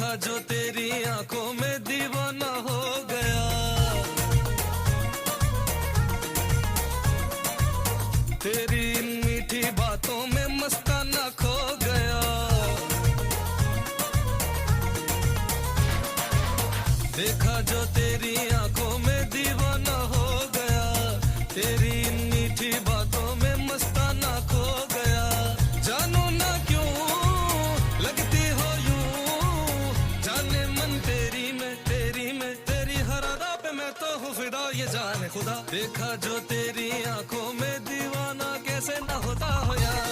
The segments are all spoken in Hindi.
देखा जो तेरी आंखों में दीवाना हो गया, तेरी इन मीठी बातों में मस्ताना खो गया। देखा जो तेरी आंखों में दीवाना हो गया, तेरी इन मीठी बातों में मस्ताना खो गया। जानो ना क्यों लगती हो यूं, जाने मन तेरी में तेरी हर अदा पे मैं तो हूँ फिदा, ये जाने खुदा। देखा जो तेरी आंखों में दीवाना कैसे ना होता हो यार।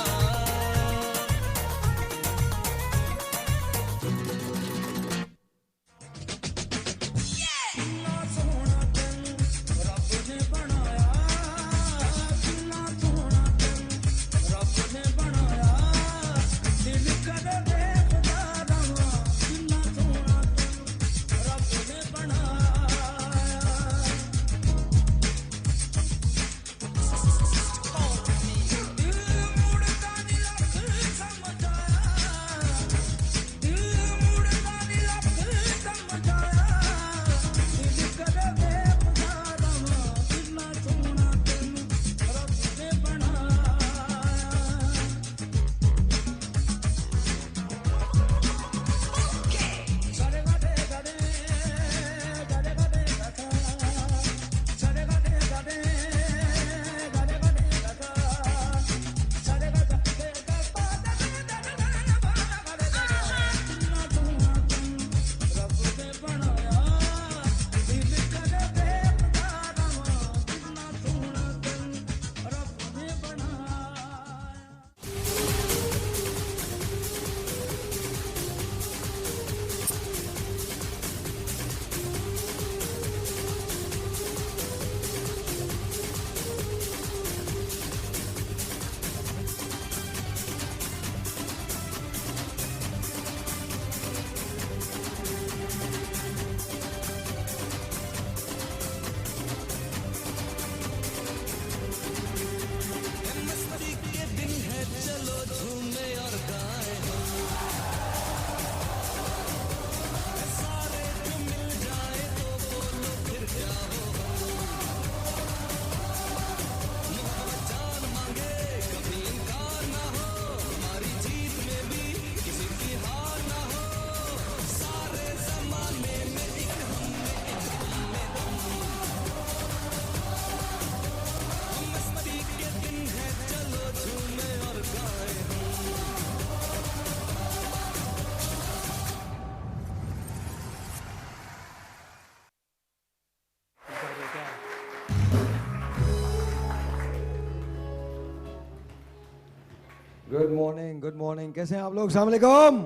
गुड मॉर्निंग, कैसे हैं आप लोग? अस्सलाम वालेकुम।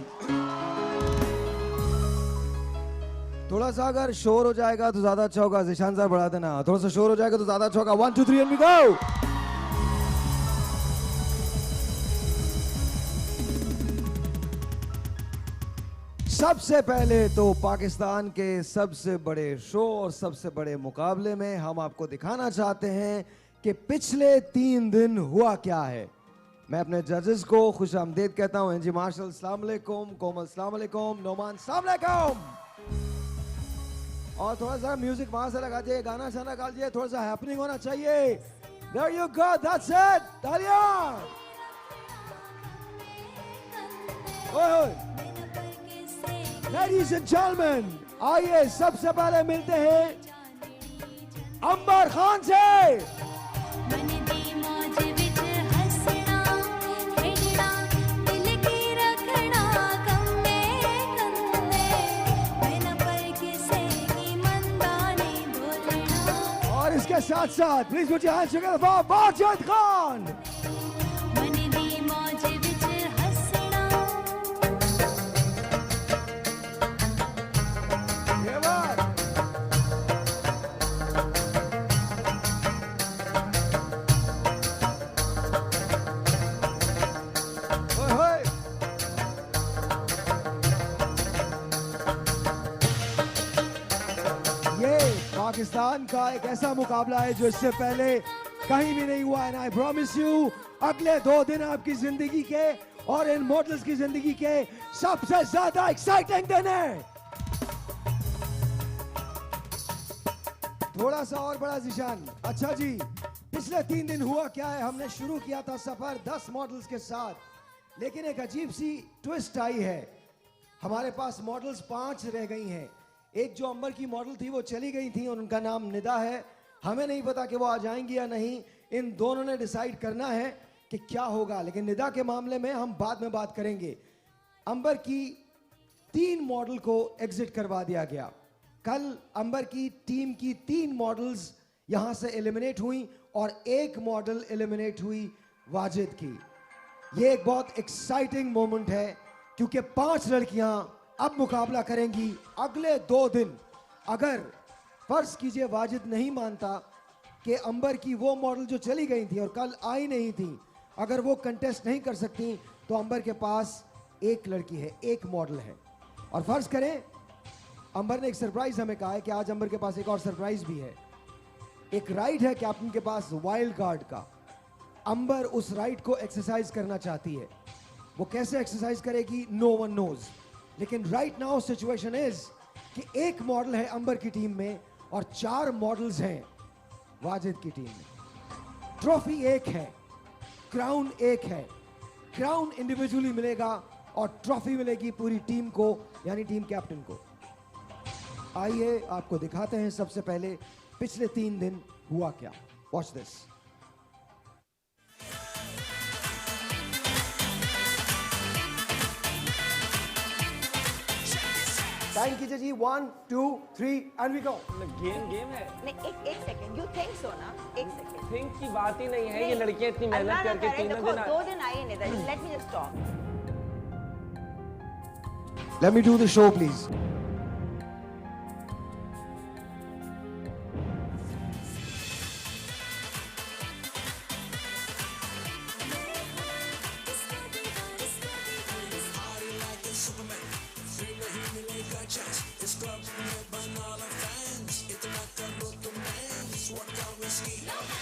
थोड़ा सा अगर शोर हो जाएगा तो ज्यादा अच्छा होगा, ज़िशान साहब बढ़ा देना। थोड़ा सा शोर हो जाएगा तो ज्यादा अच्छा होगा। 1 2 3 एंड वी गो। सबसे पहले तो पाकिस्तान के सबसे बड़े शो और सबसे बड़े मुकाबले में हम आपको दिखाना चाहते हैं कि पिछले 3 दिन हुआ क्या है। मैं अपने जजेस को खुश आमदीद कहता हूं। एनजी मार्शल अस्सलाम वालेकुम, कोमल अस्सलाम वालेकुम, नोमान अस्सलाम वालेकुम। और थोड़ा सा म्यूजिक वहां से लगा दीजिए, गाना शाना गा दीजिए, थोड़ा सा हैपनिंग होना चाहिए। There you go, that's it, तालियां। Ladies and gentlemen, आइए सबसे पहले मिलते हैं अंबर खान से। इसके साथ साथ please put your hands together for Majid Khan. Pakistan का एक ऐसा मुकाबला है जो इससे पहले कहीं भी नहीं हुआ है। आई प्रॉमिस यू अगले 2 दिन आपकी जिंदगी के और इन मॉडल्स की जिंदगी के सबसे ज्यादा एक्साइटिंग दिन है। थोड़ा सा और बड़ा जिशान। अच्छा जी, पिछले 3 दिन हुआ क्या है, हमने शुरू किया था सफर 10 मॉडल्स के साथ, लेकिन एक अजीब सी ट्विस्ट आई है। हमारे पास मॉडल्स 5 रह गई हैं। एक जो अंबर की मॉडल थी वो चली गई थी और उनका नाम निदा है। हमें नहीं पता कि वो आ जाएंगी या नहीं, इन दोनों ने डिसाइड करना है कि क्या होगा, लेकिन निदा के मामले में हम बाद में बात करेंगे। अंबर की 3 मॉडल को एग्जिट करवा दिया गया। कल अंबर की टीम की 3 मॉडल्स यहां से एलिमिनेट हुई और 1 मॉडल एलिमिनेट हुई वाजिद की। ये एक बहुत एक्साइटिंग मोमेंट है क्योंकि 5 लड़कियां अब मुकाबला करेंगी अगले 2 दिन। अगर फर्ज कीजिए वाजिद नहीं मानता कि अंबर की वो मॉडल जो चली गई थी और कल आई नहीं थी, अगर वो कंटेस्ट नहीं कर सकती तो अंबर के पास 1 लड़की है, 1 मॉडल है। और फर्ज करें अंबर ने एक सरप्राइज हमें कहा है कि आज अंबर के पास एक और सरप्राइज भी है। एक राइड है कैप्टन के पास वाइल्ड कार्ड का। अंबर उस राइड को एक्सरसाइज करना चाहती है। वो कैसे एक्सरसाइज करेगी नो वन नोज, लेकिन राइट नाउ सिचुएशन इज कि 1 मॉडल है अंबर की टीम में और 4 मॉडल्स हैं वाजिद की टीम में। ट्रॉफी 1 है, क्राउन 1 है। क्राउन इंडिविजुअली मिलेगा और ट्रॉफी मिलेगी पूरी टीम को, यानी टीम कैप्टन को। आइए आपको दिखाते हैं सबसे पहले पिछले 3 दिन हुआ क्या। Watch this. टाइम कीजिए जी, 1 2 3 एंड वी गो। गेम है। नहीं, एक सेकंड, यू थिंक सो ना? एक सेकंड, थिंक की बात ही नहीं है। ये लड़कियां इतनी मेहनत करके 3 दिन 2 दिन आई है। Let me just talk. Let me do the show please.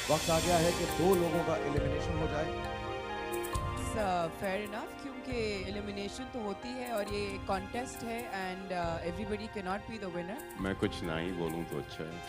वक्त आ गया है कि 2 लोगों का एलिमिनेशन हो जाए। फेयर इनफ, क्योंकि एलिमिनेशन तो होती है और ये कॉन्टेस्ट है and everybody can not be the winner. मैं कुछ ना ही बोलूं तो अच्छा है।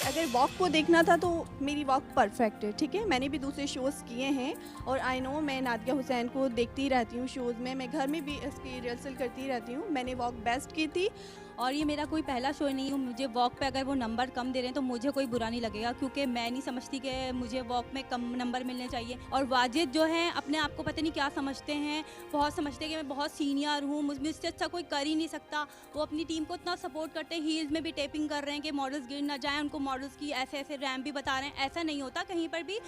अगर वॉक को देखना था तो मेरी वॉक परफेक्ट है, ठीक है। मैंने भी दूसरे शोज़ किए हैं और आई नो मैं नादिया हुसैन को देखती रहती हूँ शोज़ में, मैं घर में भी इसकी रिहर्सल करती रहती हूँ। मैंने वॉक बेस्ट की थी और ये मेरा कोई पहला शो नहीं है। मुझे वॉक पे अगर वो नंबर कम दे रहे हैं तो मुझे कोई बुरा नहीं लगेगा, क्योंकि मैं नहीं समझती कि मुझे वॉक में कम नंबर मिलने चाहिए। और वाजिद जो है अपने आप को पता नहीं क्या समझते हैं, बहुत समझते हैं कि मैं बहुत सीनियर हूँ, मुझसे अच्छा कोई कर ही नहीं सकता। वो अपनी टीम को इतना सपोर्ट करते हैं, हील्स में भी टेपिंग कर रहे हैं कि मॉडल्स गिर ना जाएँ, उनको मॉडल्स की ऐसे ऐसे रैम भी बता रहे हैं। ऐसा नहीं होता कहीं पर भी।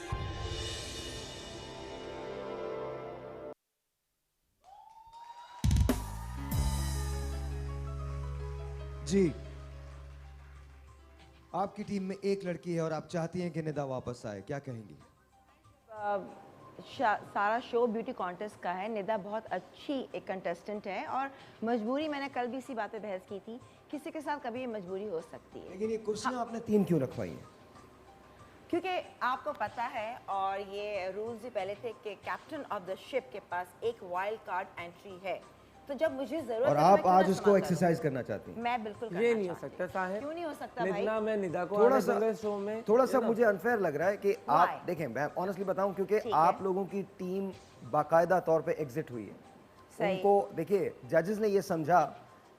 जी, आपकी टीम में 1 लड़की है और आप चाहती हैं कि निदा वापस आए, क्या कहेंगी? सारा शो ब्यूटी कॉन्टेस्ट का है। निदा बहुत अच्छी एक कंटेस्टेंट है और मजबूरी, मैंने कल भी इसी बात पे बहस की थी, किसी के साथ कभी ये मजबूरी हो सकती है। लेकिन ये कुर्सियां आपने 3 क्यों रखवाई हैं? क्योंकि आपको पता है और ये रूल्स भी पहले थे कि कैप्टन ऑफ द शिप के पास एक वाइल्ड कार्ड एंट्री है, तो जब मुझे जरूरत और है आप आज उसको एक्सरसाइज करना चाहती हैं? मैं बिल्कुल ये नहीं हो सकता साहिब। क्यों नहीं हो सकता भाई? निदा मैं निदा को थोड़ा आने सा दूंगा शो में। थोड़ा सा मुझे अनफेयर लग रहा है कि आप Why? देखें, मैं ऑनेस्टली बताऊं, क्योंकि ठीक आप है। लोगों की टीम बाकायदा तौर पे एग्जिट हुई है। सही। उनको देखिए, जजेस ने ये समझा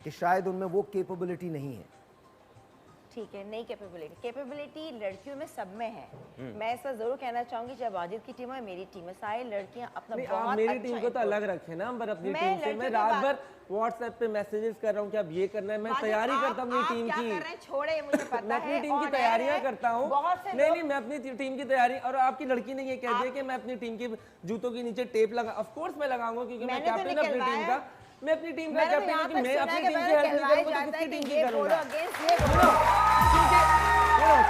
कि शायद उनमें वो कैपेबिलिटी नहीं है। ठीक है, नहीं कैपेबिलिटी लड़कियों में सब में है। मैं ऐसा जरूर कहना चाहूंगी, जब वाजिद की टीम है, मेरी टीम है, सारी लड़कियां अपना नहीं, बहुत आप मेरी अच्छा टीम को तो input- अलग रखे ना, पर अपनी मैं टीम से लड़कियों मैं के रात बाद- भर व्हाट्सएप पे मैसेजेस कर रहा हूँ कि अब ये करना है। मैं वाजिद, तैयारी आप- करता हूँ अपनी टीम आप क्या की। कर रहे हैं? छोड़े, मुझे पता मैं अपनी है, टीम की और तैयारियां है, करता हूँ। बहुत से नहीं लोग- नहीं, मैं अपनी टीम की तैयारी, और आपकी लड़की ने ये कह दिया कि मैं अपनी टीम के जूतों के नीचे टेप लगा। ऑफ कोर्स मैं लगाऊंगा, क्योंकि मैं मैंने तो कैप्टन अपनी टीम निकलवाया। का। मैं अपनी टीम का मैंने तो कैप्टन यहाँ हूँ, तक मैं सुना अपनी है कि टीम की मैंने हेल्प नहीं कहलवाया करूँगा तो जाता है किसकी कि टीम ये की बोलो करूँगा? अगेंस्ट ये बोलो।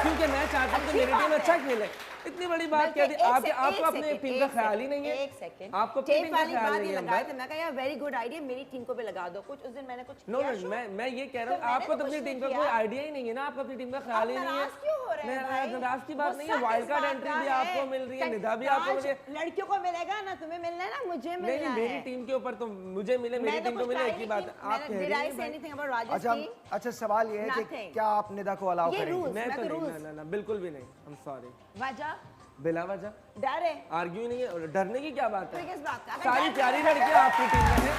क्योंकि मैं चाहता हूँ कि अच्छी मेरी बात टीम है। अच्छा खेले। इतनी बड़ी बात कह दी आपको अपने टीम का ख्याल ही नहीं है। एक सेकंड, आपको अपनी टीम का ख्याल नहीं है। लगाया था, मैं कहा यार वेरी गुड आइडिया, मेरी टीम को भी लगा दो कुछ। उस दिन मैंने कुछ नो मैं ये कह रहा हूँ आपको तो अपनी टीम का कोई आइडिया ही नहीं है ना, आपको अपनी टीम का ख्याल ही नहीं है। नाराज की बात नहीं है, वाइल्ड कार्ड एंट्री भी आपको मिल रही है, निदा भी आपको मिल रही है। लड़कियों को मिलेगा ना, तुम्हें मिलना है ना, मुझे मिलना है। मेरी टीम के ऊपर तो मुझे मिले, मेरी टीम को मिले, एक ही बात है। आप कह रही हैं। अच्छा सवाल ये है कि क्या आप निदा को अलाउ करेंगे? मैं तो नहीं, ना बिल्कुल भी नहीं। I am sorry. वजह बिला वजह डर है, आर्ग्यू नहीं है, डरने की क्या बात है? किस बात का? सारी प्यारी लड़कियां आपकी टीम में हैं,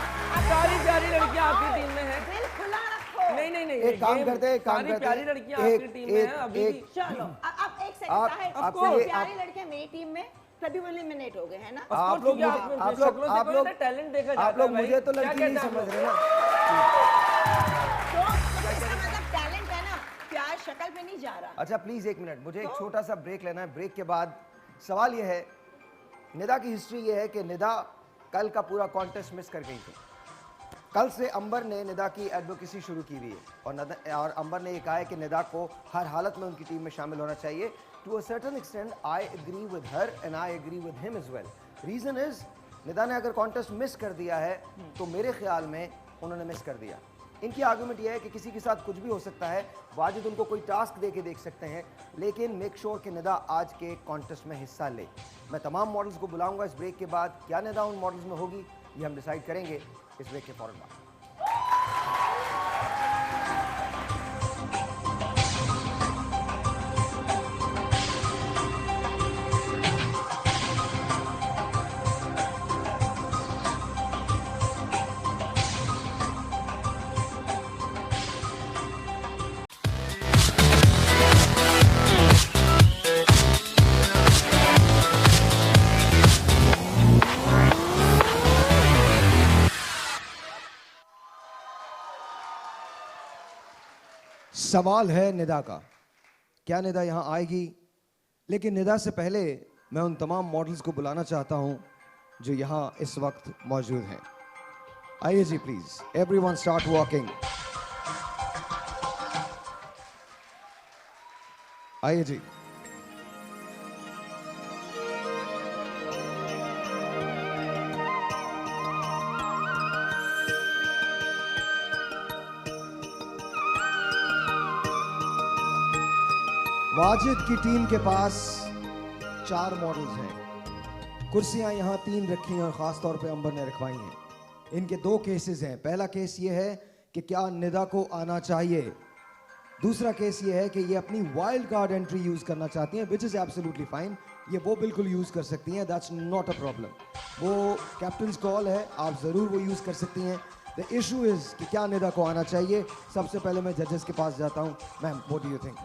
सारी प्यारी लड़कियां आपकी टीम में हैं। दिल खुला रखो। नहीं एक काम करते हैं, सारी प्यारी लड़कियां आपकी टीम में हैं अभी भी। चलो अब एक सेकंड, आपको प्यारी लड़कियां मेरी टीम में तभी वो एलिमिनेट हो गए हैं ना। आप लोग टैलेंट देखा जाता है। आप लोग मुझे तो लड़की नहीं समझ रहे ना। टैलेंट है ना, प्यार शक्ल पे नहीं जा रहा। अच्छा प्लीज एक मिनट, मुझे एक छोटा सा ब्रेक लेना है। ब्रेक के बाद सवाल ये है, निदा की हिस्ट्री ये है कि निदा कल का पूरा कॉन्टेस्ट मिस कर गई थी। कल से अंबर ने निदा की एडवोकेसी शुरू की हुई है और अंबर ने ये कहा है कि निदा को हर हालत में उनकी टीम में शामिल होना चाहिए। To a certain extent I agree with her and I agree with him as well. Reason is Nida ने अगर कॉन्टेस्ट मिस कर दिया है तो मेरे ख्याल में उन्होंने मिस कर दिया। इनकी आर्गुमेंट यह है कि किसी के साथ कुछ भी हो सकता है, वाजिद उनको कोई टास्क दे के देख सकते हैं, लेकिन मेक श्योर कि निदा आज के कॉन्टेस्ट में हिस्सा ले। मैं तमाम मॉडल्स को बुलाऊंगा इस ब्रेक के बाद। क्या निदा उन मॉडल्स में होगी ये हम डिसाइड करेंगे इस ब्रेक के फौरन बाद। सवाल है निदा का, क्या निदा यहां आएगी? लेकिन निदा से पहले मैं उन तमाम मॉडल्स को बुलाना चाहता हूं जो यहां इस वक्त मौजूद हैं। आइए जी प्लीज, एवरीवन स्टार्ट वॉकिंग। आइए जी। वाजिद की टीम के पास 4 मॉडल्स हैं। कुर्सियां यहां 3 रखी हैं और ख़ास तौर पे अंबर ने रखवाई हैं। इनके 2 केसेस हैं। पहला केस ये है कि क्या निदा को आना चाहिए। दूसरा केस ये है कि ये अपनी वाइल्ड कार्ड एंट्री यूज़ करना चाहती हैं, विच इज़ एब्सोल्युटली फाइन। ये वो बिल्कुल यूज़ कर सकती हैं, दैट्स नॉट अ प्रॉब्लम। वो कैप्टन्स कॉल है, आप ज़रूर वो यूज़ कर सकती हैं। द इशू इज़ कि क्या निदा को आना चाहिए। सबसे पहले मैं जजेस के पास जाता हूँ। Ma'am, what do you think?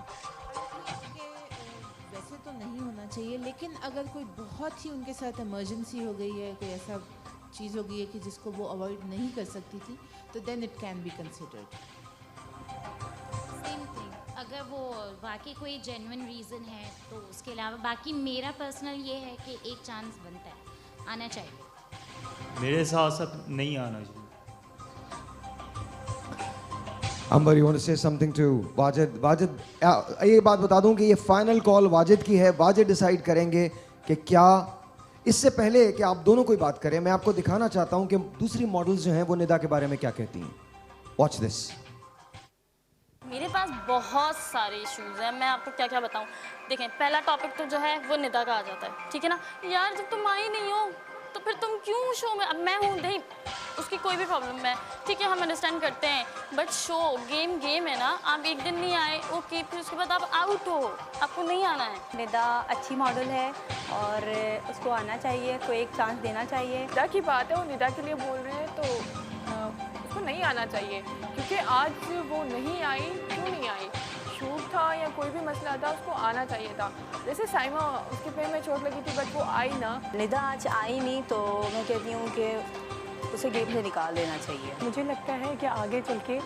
नहीं होना चाहिए, लेकिन अगर कोई बहुत ही उनके साथ इमरजेंसी हो गई है, कोई ऐसा चीज़ हो गई है कि जिसको वो अवॉइड नहीं कर सकती थी, तो then it can be considered. Same thing, अगर वो बाकी कोई जेन्युइन रीज़न है तो उसके अलावा बाकी मेरा पर्सनल ये है कि एक चांस बनता है, आना चाहिए। मेरे हिसाब से नहीं आना चाहिए। अंबर, you want to say something to Wajid? Wajid, ये बात बता दूं कि ये फाइनल कॉल वाजिद की है। वाजिद डिसाइड करेंगे कि क्या, इससे पहले कि आप दोनों कोई बात करें, मैं आपको दिखाना चाहता हूं कि दूसरी मॉडल्स जो हैं वो निदा के बारे में क्या कहती हैं। Watch this. मेरे पास बहुत सारे इश्यूज हैं, मैं आपको क्या क्या बताऊं। देखें, पहला टॉपिक तो जो है वो निदा का आ जाता है, ठीक है ना। यार जब तुम आई नहीं हो तो फिर तुम क्यों शो में? अब मैं हूँ नहीं, उसकी कोई भी प्रॉब्लम है, ठीक है, हम अंडरस्टैंड करते हैं, बट शो गेम है ना। आप एक दिन नहीं आए, ओके, फिर उसके बाद आप आउट हो, आपको नहीं आना है। निदा अच्छी मॉडल है और उसको आना चाहिए, कोई एक चांस देना चाहिए। निदा की बात है, वो निदा के लिए बोल रहे हैं तो उसको नहीं आना चाहिए, क्योंकि आज वो नहीं आई। क्यों नहीं आई? शूट था या कोई भी मसला था, उसको आना चाहिए था। जैसे साइमा, उसके पैर में चोट लगी थी बट वो आई ना। निदा आज आई नहीं तो मैं कहती हूँ कि उसे गेम से निकाल देना चाहिए। मुझे लगता है कि आगे चल के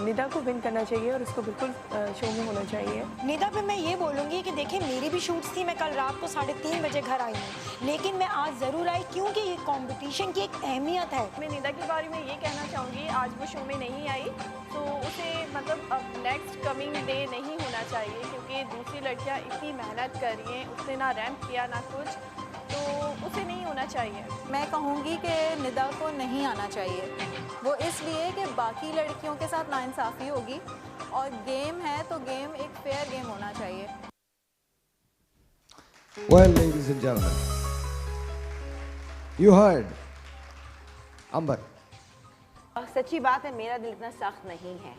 निदा को विन करना चाहिए और उसको बिल्कुल शो में होना चाहिए। निदा पे मैं ये बोलूँगी कि देखिए, मेरी भी शूट्स थी, मैं कल रात को 3:30 बजे घर आई हूँ, लेकिन मैं आज ज़रूर आई क्योंकि ये कंपटीशन की एक अहमियत है। मैं निदा के बारे में ये कहना चाहूँगी, आज वो शो में नहीं आई तो उसे मतलब अब नेक्स्ट कमिंग डे नहीं होना चाहिए, क्योंकि दूसरी लड़कियां इतनी मेहनत कर रही हैं, उसने ना रैंप किया ना कुछ, तो उसे नहीं होना चाहिए। मैं कहूँगी कि निदा को नहीं आना चाहिए, वो इसलिए कि बाकी लड़कियों के साथ नाइंसाफ़ी होगी, और गेम है तो गेम एक फेयर गेम होना चाहिए। Well, ladies and gentlemen, you heard अंबर। सच्ची बात है, मेरा दिल इतना सख्त नहीं है।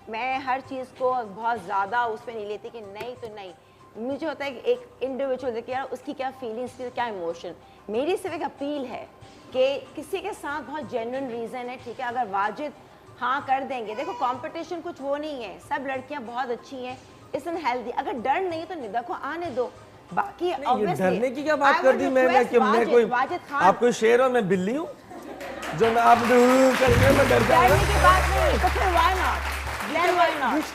मैं हर चीज़ को बहुत ज़्यादा उस पर नहीं लेती कि नहीं तो नहीं। मुझे होता है कि एक इंडिविजुअल देखिए यार उसकी क्या फीलिंग्स, क्या इमोशन। मेरी सिर्फ एक अपील है कि किसी के साथ बहुत जेन्युइन रीज़न है, ठीक है, अगर वाजिद हाँ कर देंगे। देखो कंपटीशन कुछ वो नहीं है, सब लड़कियां बहुत अच्छी हैं, इट्स अनहेल्दी। अगर डर नहीं तो निदा को आने दो। बाकी डरने की क्या बात कर दी मैंने कि मैं कोई आप कोई शेर हो मैं बिल्ली हूँ जो मैं आप मैं डर डरने की बात नहीं, तो फिर why not? Then why not?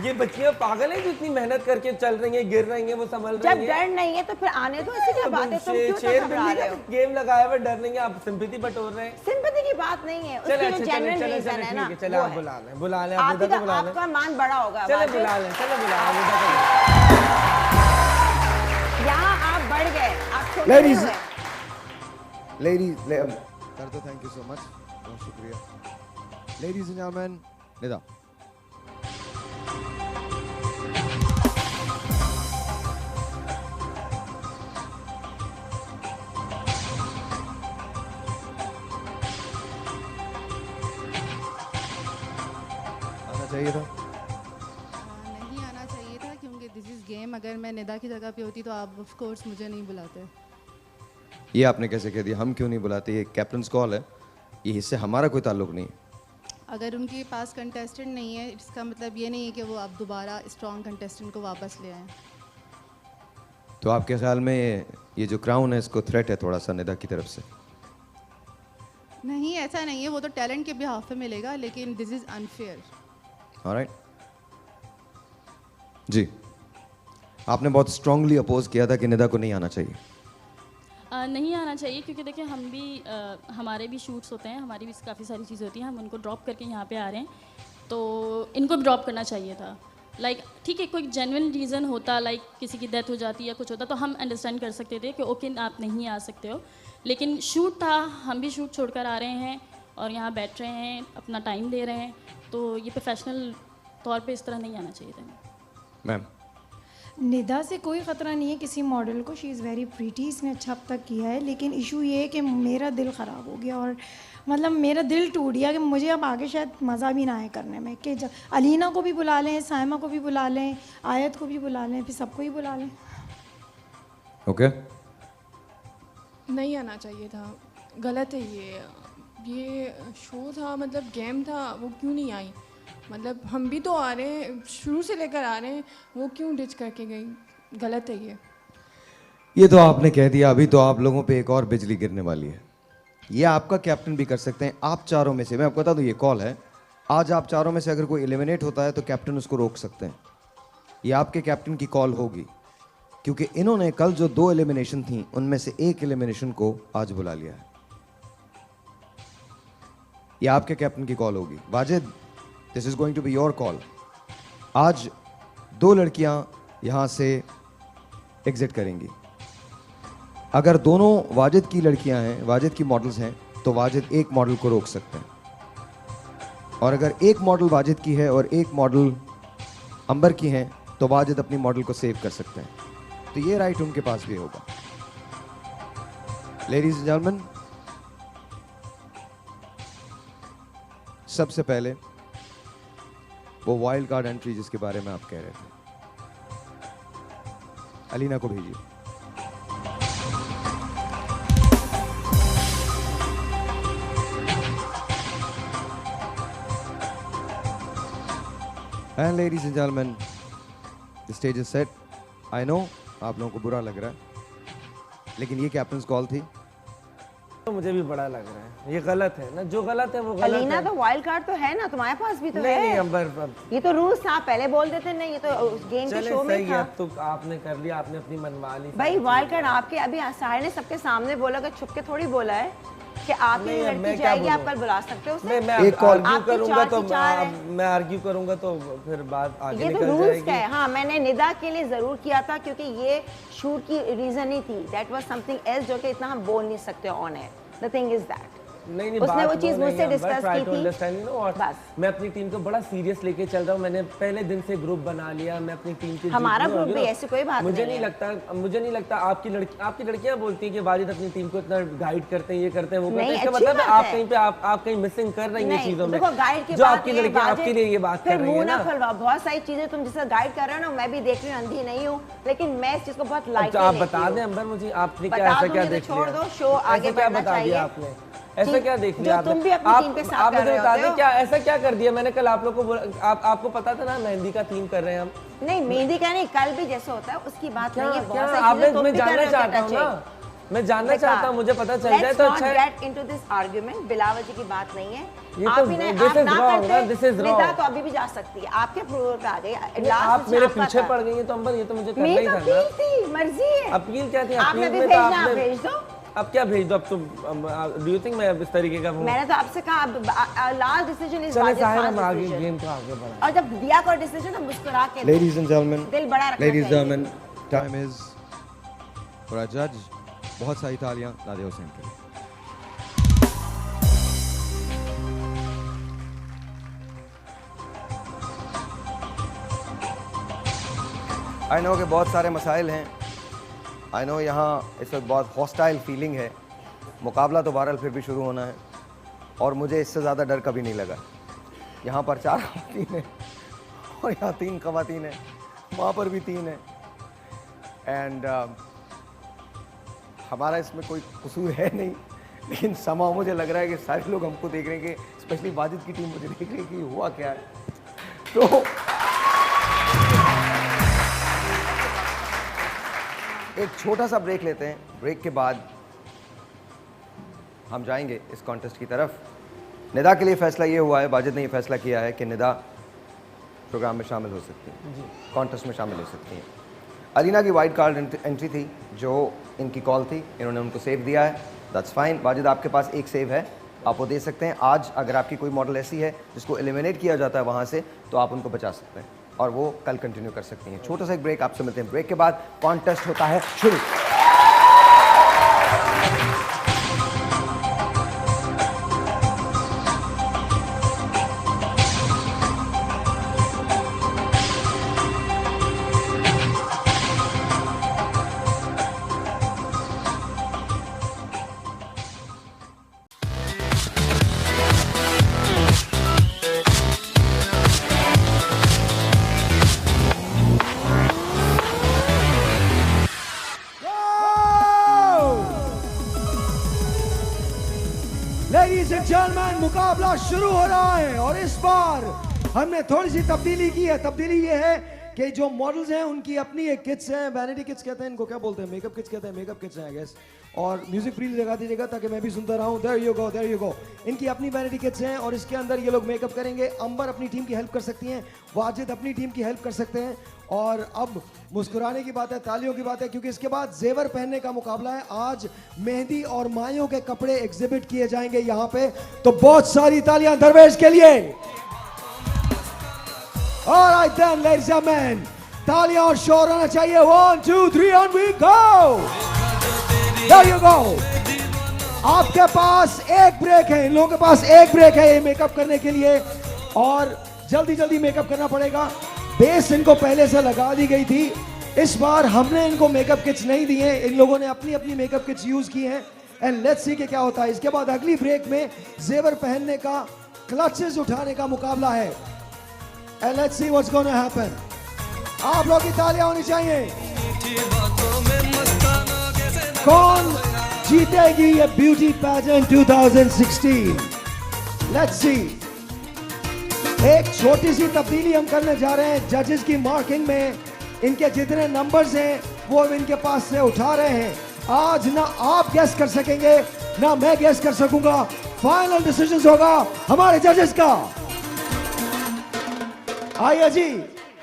ये बच्चियां पागल हैं जो इतनी मेहनत करके चल रही हैं, गिर रही हैं, वो संभल रही हैं। जब डर नहीं है तो फिर आने दो, ऐसी क्या बात है? तुम क्यों घबरा रहे हो? गेम लगाया हुआ डर नहीं है, आप सिंपैथी बटोर रहे हैं। सिंपैथी की बात नहीं है, उसके लिए जेन्युइन रीजन है ना। चलो आप बुला लें आप निदा को बुला लें, आपका मान बड़ा होगा। चलो बुला लें निदा को। यहाँ आप बढ़ गए, आप छोटे Ladies, हुए। कर दो, थैंक यू सो मच, बहुत शुक्रिया। Ladies and gentlemen, Nida. चाहिए था नहीं आना चाहिए था, क्योंकि दिस इज गेम। अगर मैं निदा की जगह पे होती तो आप ऑफ कोर्स मुझे नहीं बुलाते। ये आपने कैसे कह दिया? हम क्यों नहीं बुलाते? ये कैप्टन्स कॉल है, ये इससे हमारा कोई ताल्लुक नहीं है। अगर उनके पास कंटेस्टेंट नहीं है, इसका मतलब ये नहीं है कि वो आप दोबारा स्ट्रॉन्ग कंटेस्टेंट को वापस ले आएँ। तो आपके ख्याल में ये जो क्राउन है इसको थ्रेट है थोड़ा सा निदा की तरफ से? नहीं, ऐसा नहीं है, वो तो टैलेंट के बिहाफ पे मिलेगा, लेकिन दिस इज अनफेयर। ऑलराइट जी, आपने बहुत स्ट्रांगली अपोज किया था कि निदा को नहीं आना चाहिए। नहीं आना चाहिए क्योंकि देखिए हम भी हमारे भी शूट्स होते हैं, हमारी भी काफ़ी सारी चीज़ें होती हैं, हम उनको ड्रॉप करके यहाँ पे आ रहे हैं, तो इनको भी ड्रॉप करना चाहिए था। लाइक ठीक है, कोई जेन्युइन रीज़न होता, लाइक किसी की डेथ हो जाती या कुछ होता, तो हम अंडरस्टैंड कर सकते थे कि ओके आप नहीं आ सकते हो, लेकिन शूट था, हम भी शूट छोड़कर आ रहे हैं और यहाँ बैठ रहे हैं, अपना टाइम दे रहे हैं, तो ये प्रोफेशनल तौर पे इस तरह नहीं आना चाहिए था। मैम, निदा से कोई ख़तरा नहीं है किसी मॉडल को, शी इज़ वेरी प्रीटी, इसने अच्छा अब तक किया है, लेकिन इशू ये है कि मेरा दिल ख़राब हो गया और मतलब मेरा दिल टूट गया कि मुझे अब आगे शायद मज़ा भी ना आए करने में, कि जब अलीना को भी बुला लें, साइमा को भी बुला लें, आयत को भी बुला लें, फिर सबको ही बुला लें। ओके नहीं आना चाहिए था, गलत है ये शो था, मतलब गेम था, वो क्यों नहीं आई? मतलब हम भी तो आ रहे हैं, शुरू से लेकर आ रहे हैं, वो क्यों डिच करके गई? गलत है ये तो आपने कह दिया, अभी तो आप लोगों पे एक और बिजली गिरने वाली है। ये आपका कैप्टन भी कर सकते हैं, आप चारों में से, मैं आपको बता दूं ये कॉल है, आज आप चारों में से अगर कोई एलिमिनेट होता है तो कैप्टन उसको रोक सकते हैं। ये आपके कैप्टन की कॉल होगी, क्योंकि इन्होंने कल जो 2 एलिमिनेशन थी उनमें से एक एलिमिनेशन को आज बुला लिया है। ये आपके कैप्टन की कॉल होगी। Wajid, this is going to be your call. आज 2 लड़कियां यहां से एग्जिट करेंगी। अगर दोनों वाजिद की लड़कियां हैं, वाजिद की मॉडल्स हैं, तो वाजिद एक मॉडल को रोक सकते हैं, और अगर एक मॉडल वाजिद की है और एक मॉडल अंबर की है तो वाजिद अपनी मॉडल को सेव कर सकते हैं। तो ये राइट उनके पास भी होगा। लेडीज एंड जेंटलमैन, सबसे पहले वो वाइल्ड कार्ड एंट्री जिसके बारे में आप कह रहे थे, अलीना को भेजिए। And ladies and gentlemen, the stage is set. I know आप लोगों को बुरा लग रहा है, लेकिन ये कैप्टन्स कॉल थी। तो मुझे भी बड़ा लग रहा है, ये गलत है ना, जो गलत है वो गलत है। अलीना तो वाइल्ड कार्ड तो है ना, तुम्हारे पास भी तो है। नहीं अंबर, ये तो रूल्स था, पहले बोल देते नहीं, ये तो गेम के शो में था। तो आपने कर लिया, आपने अपनी मनवा ली। भाई वाइल्ड कार्ड आपके, अभी सारे ने सबके सामने बोला, कि छुप के थोड़ी बोला है कि आपकी नहीं, अब लड़की मैं क्या जाएगी, आप बोलूं? कल बुला सकते हो उसे? मैं एक कॉल आर्ग्यू आपके करूंगा चार तो की चार है। मैं आर्ग्यू करूंगा तो फिर बात आगे ये तो निकल रूल्स जाएगी। का है। हाँ, मैंने निदा के लिए जरूर किया था क्योंकि ये शूट की रीजन ही थी। दैट वाज समथिंग एल्स जो कि इतना हम बोल नहीं सकते ऑन है। द थिंग इज दैट नहीं, उसने वो बात चीज नहीं मुझसे है, डिस्कस try की to थी। understand, you know what? बस मैं अपनी टीम को बड़ा सीरियस लेके चल रहा हूँ। मैंने पहले दिन से ग्रुप बना लिया। मैं अपनी टीम की हमारा जीतनी ग्रुप होगी भी ना। ऐसी कोई बात मुझे नहीं नहीं लगता आपकी लड़कियां बोलती हैं कि वाजिद अपनी टीम को इतना गाइड करते हैं, ये करते हैं, वो करते नहीं, हैं। इसका अच्छी मतलब है बात आप है। कहीं पे आप कहीं मिसिंग कर रही हैं नहीं, चीजों में। देखो गाइड की जो बात आपकी ये है, लड़कियां बाजिद, आपके लिए ये बात फिर कर रही मुंह है ना ना। खुलवा। बहुत सारी चीजें तुम जिससे गाइड कर रहे हो ना, मैं भी देख रही हूँ, अंधी नहीं हूँ, लेकिन मैं इस चीज को बहुत लाइट अच्छा, आप बता दें अंबर मुझे, आपने क्या ऐसा क्या देख छोड़ लिया? दो, शो आगे क्या बढ़ना बता चाहिए। दिया आपने? ऐसा क्या देख लिया जो आपने? तुम भी अपनी टीम के साथ आप कर मुझे रहे बता होते दें हो। क्या ऐसा क्या कर दिया मैंने? कल आप लोग को आपको पता था ना मेहंदी का थीम कर रहे हैं हम। नहीं, मेहंदी का नहीं, कल भी जैसे होता है उसकी बात क्या नहीं है। क्या बहुत सारी चीजें तुम मैं भी कर जानना रहे हो चाहता हूँ touching। ना, मैं जानना चाहता हूँ, मुझे पता चल जाए तो अच्छा है। गेट इनटू दिस आर्गुमेंट, बिलावजी की बात नहीं है। ये आप तो ही ने this आप is ना wrong, करते, this is wrong। निदा तो अभी भी जा सकती है, आपके अप्रूवल पे आ गई। आप मेरे पीछे पड़ गई हैं तो अंबर ये तो मुझे करना ही था ना। अपील थी, मर्जी है। अपील क्या थी? आपने अपील भी में तो भेजना, आपने भेज दो। अब क्या भेज दो? अब तो डू यू थिंक मैं इस तरीके का हूँ? मैंने तो आपसे कहा लास्ट डिसीजन इज चले साहिर, हम आगे गेम को आगे बढ़ाएं। और जब दिया कोई डिसीजन तो मुस्कुरा के दो। Ladies and gentlemen, दिल बड़ा रखना ladies and चाहिए। gentlemen, time is for our judge. बहुत सारी तालियां नादिया हुसैन के लिए। आई नो कि बहुत सारे मसाइल हैं। आई नो यहाँ इस वक्त बहुत हॉस्टाइल फीलिंग है। मुकाबला तो बहरहाल फिर भी शुरू होना है और मुझे इससे ज़्यादा डर कभी नहीं लगा। यहाँ पर 4 ख़वातीन हैं और यहाँ 3 ख़वातीन हैं, वहाँ पर भी 3 हैं। एंड हमारा इसमें कोई कसूर है नहीं, लेकिन समा मुझे लग रहा है कि सारे लोग हमको देख रहे हैं कि स्पेशली वाजिद की टीम मुझे देख रही है कि हुआ क्या है। तो एक छोटा सा ब्रेक लेते हैं। ब्रेक के बाद हम जाएंगे इस कॉन्टेस्ट की तरफ। निदा के लिए फैसला ये हुआ है, वाजिद ने ये फैसला किया है कि निदा प्रोग्राम में शामिल हो सकती हैं, कॉन्टेस्ट में शामिल हो सकती हैं। अलीना की वाइट कार्ड एंट्री थी जो इनकी कॉल थी, इन्होंने उनको सेव दिया है, दैट्स फाइन। वाजिद आपके पास एक सेव है, आप वो दे सकते हैं। आज अगर आपकी कोई मॉडल ऐसी है जिसको एलिमिनेट किया जाता है वहाँ से, तो आप उनको बचा सकते हैं और वो कल कंटिन्यू कर सकती हैं। छोटा सा एक ब्रेक, आपसे मिलते हैं ब्रेक के बाद। कॉन्टेस्ट होता है शुरू। Ladies and gentlemen, मुकाबला शुरू हो रहा है और इस बार हमने थोड़ी सी तब्दीली की है। तब्दीली ये है कि जो मॉडल्स हैं उनकी अपनी एक किट्स हैं, वैनिटी किट्स कहते हैं इनको, क्या बोलते हैं, मेकअप किट्स कहते हैं, मेकअप किट्स हैं आई गेस। और म्यूजिक प्लीज लगा दीजिएगा ताकि मैं भी सुनता रहूं। There you go, there you go. इनकी अपनी वैनिटी किट्स हैं और इसके अंदर ये लोग मेकअप करेंगे। अंबर अपनी टीम की हेल्प कर सकती हैं, वाजिद अपनी टीम की हेल्प कर सकते हैं। और अब मुस्कुराने की बात है, तालियों की बात है, क्योंकि इसके बाद जेवर पहनने का मुकाबला है। आज मेहंदी और मायों के कपड़े एग्जिबिट किए जाएंगे यहाँ पे, तो बहुत सारी तालियां दरवेश के लिए। Alright then, ladies and gentlemen, तालियां और शोर होना चाहिए। 1 2 3 and we go. There you go. आपके पास एक ब्रेक है, इन लोगों के पास एक ब्रेक है ये मेकअप करने के लिए और जल्दी जल्दी मेकअप करना पड़ेगा। बेस इनको पहले से लगा दी गई थी, इस बार हमने इनको मेकअप किट्स नहीं दी हैं, इन लोगों ने अपनी अपनी मेकअप किट्स यूज की हैं। एंड लेट्स सी कि क्या होता है। इसके बाद अगली ब्रेक में जेवर पहनने का, क्लचेस उठाने का मुकाबला है। And let's see what's gonna happen. आप लोगों की तालियां होनी चाहिए। कौन जीतेगी ये ब्यूटी पैजेंट 2016? Let's see. एक छोटी सी तब्दीली हम करने जा रहे हैं जजेस की मार्किंग में। इनके जितने नंबर्स हैं वो इनके पास से उठा रहे हैं। आज ना आप गेस कर सकेंगे ना मैं गेस कर सकूंगा। फाइनल डिसीजन होगा हमारे जजेस का। आइए जी,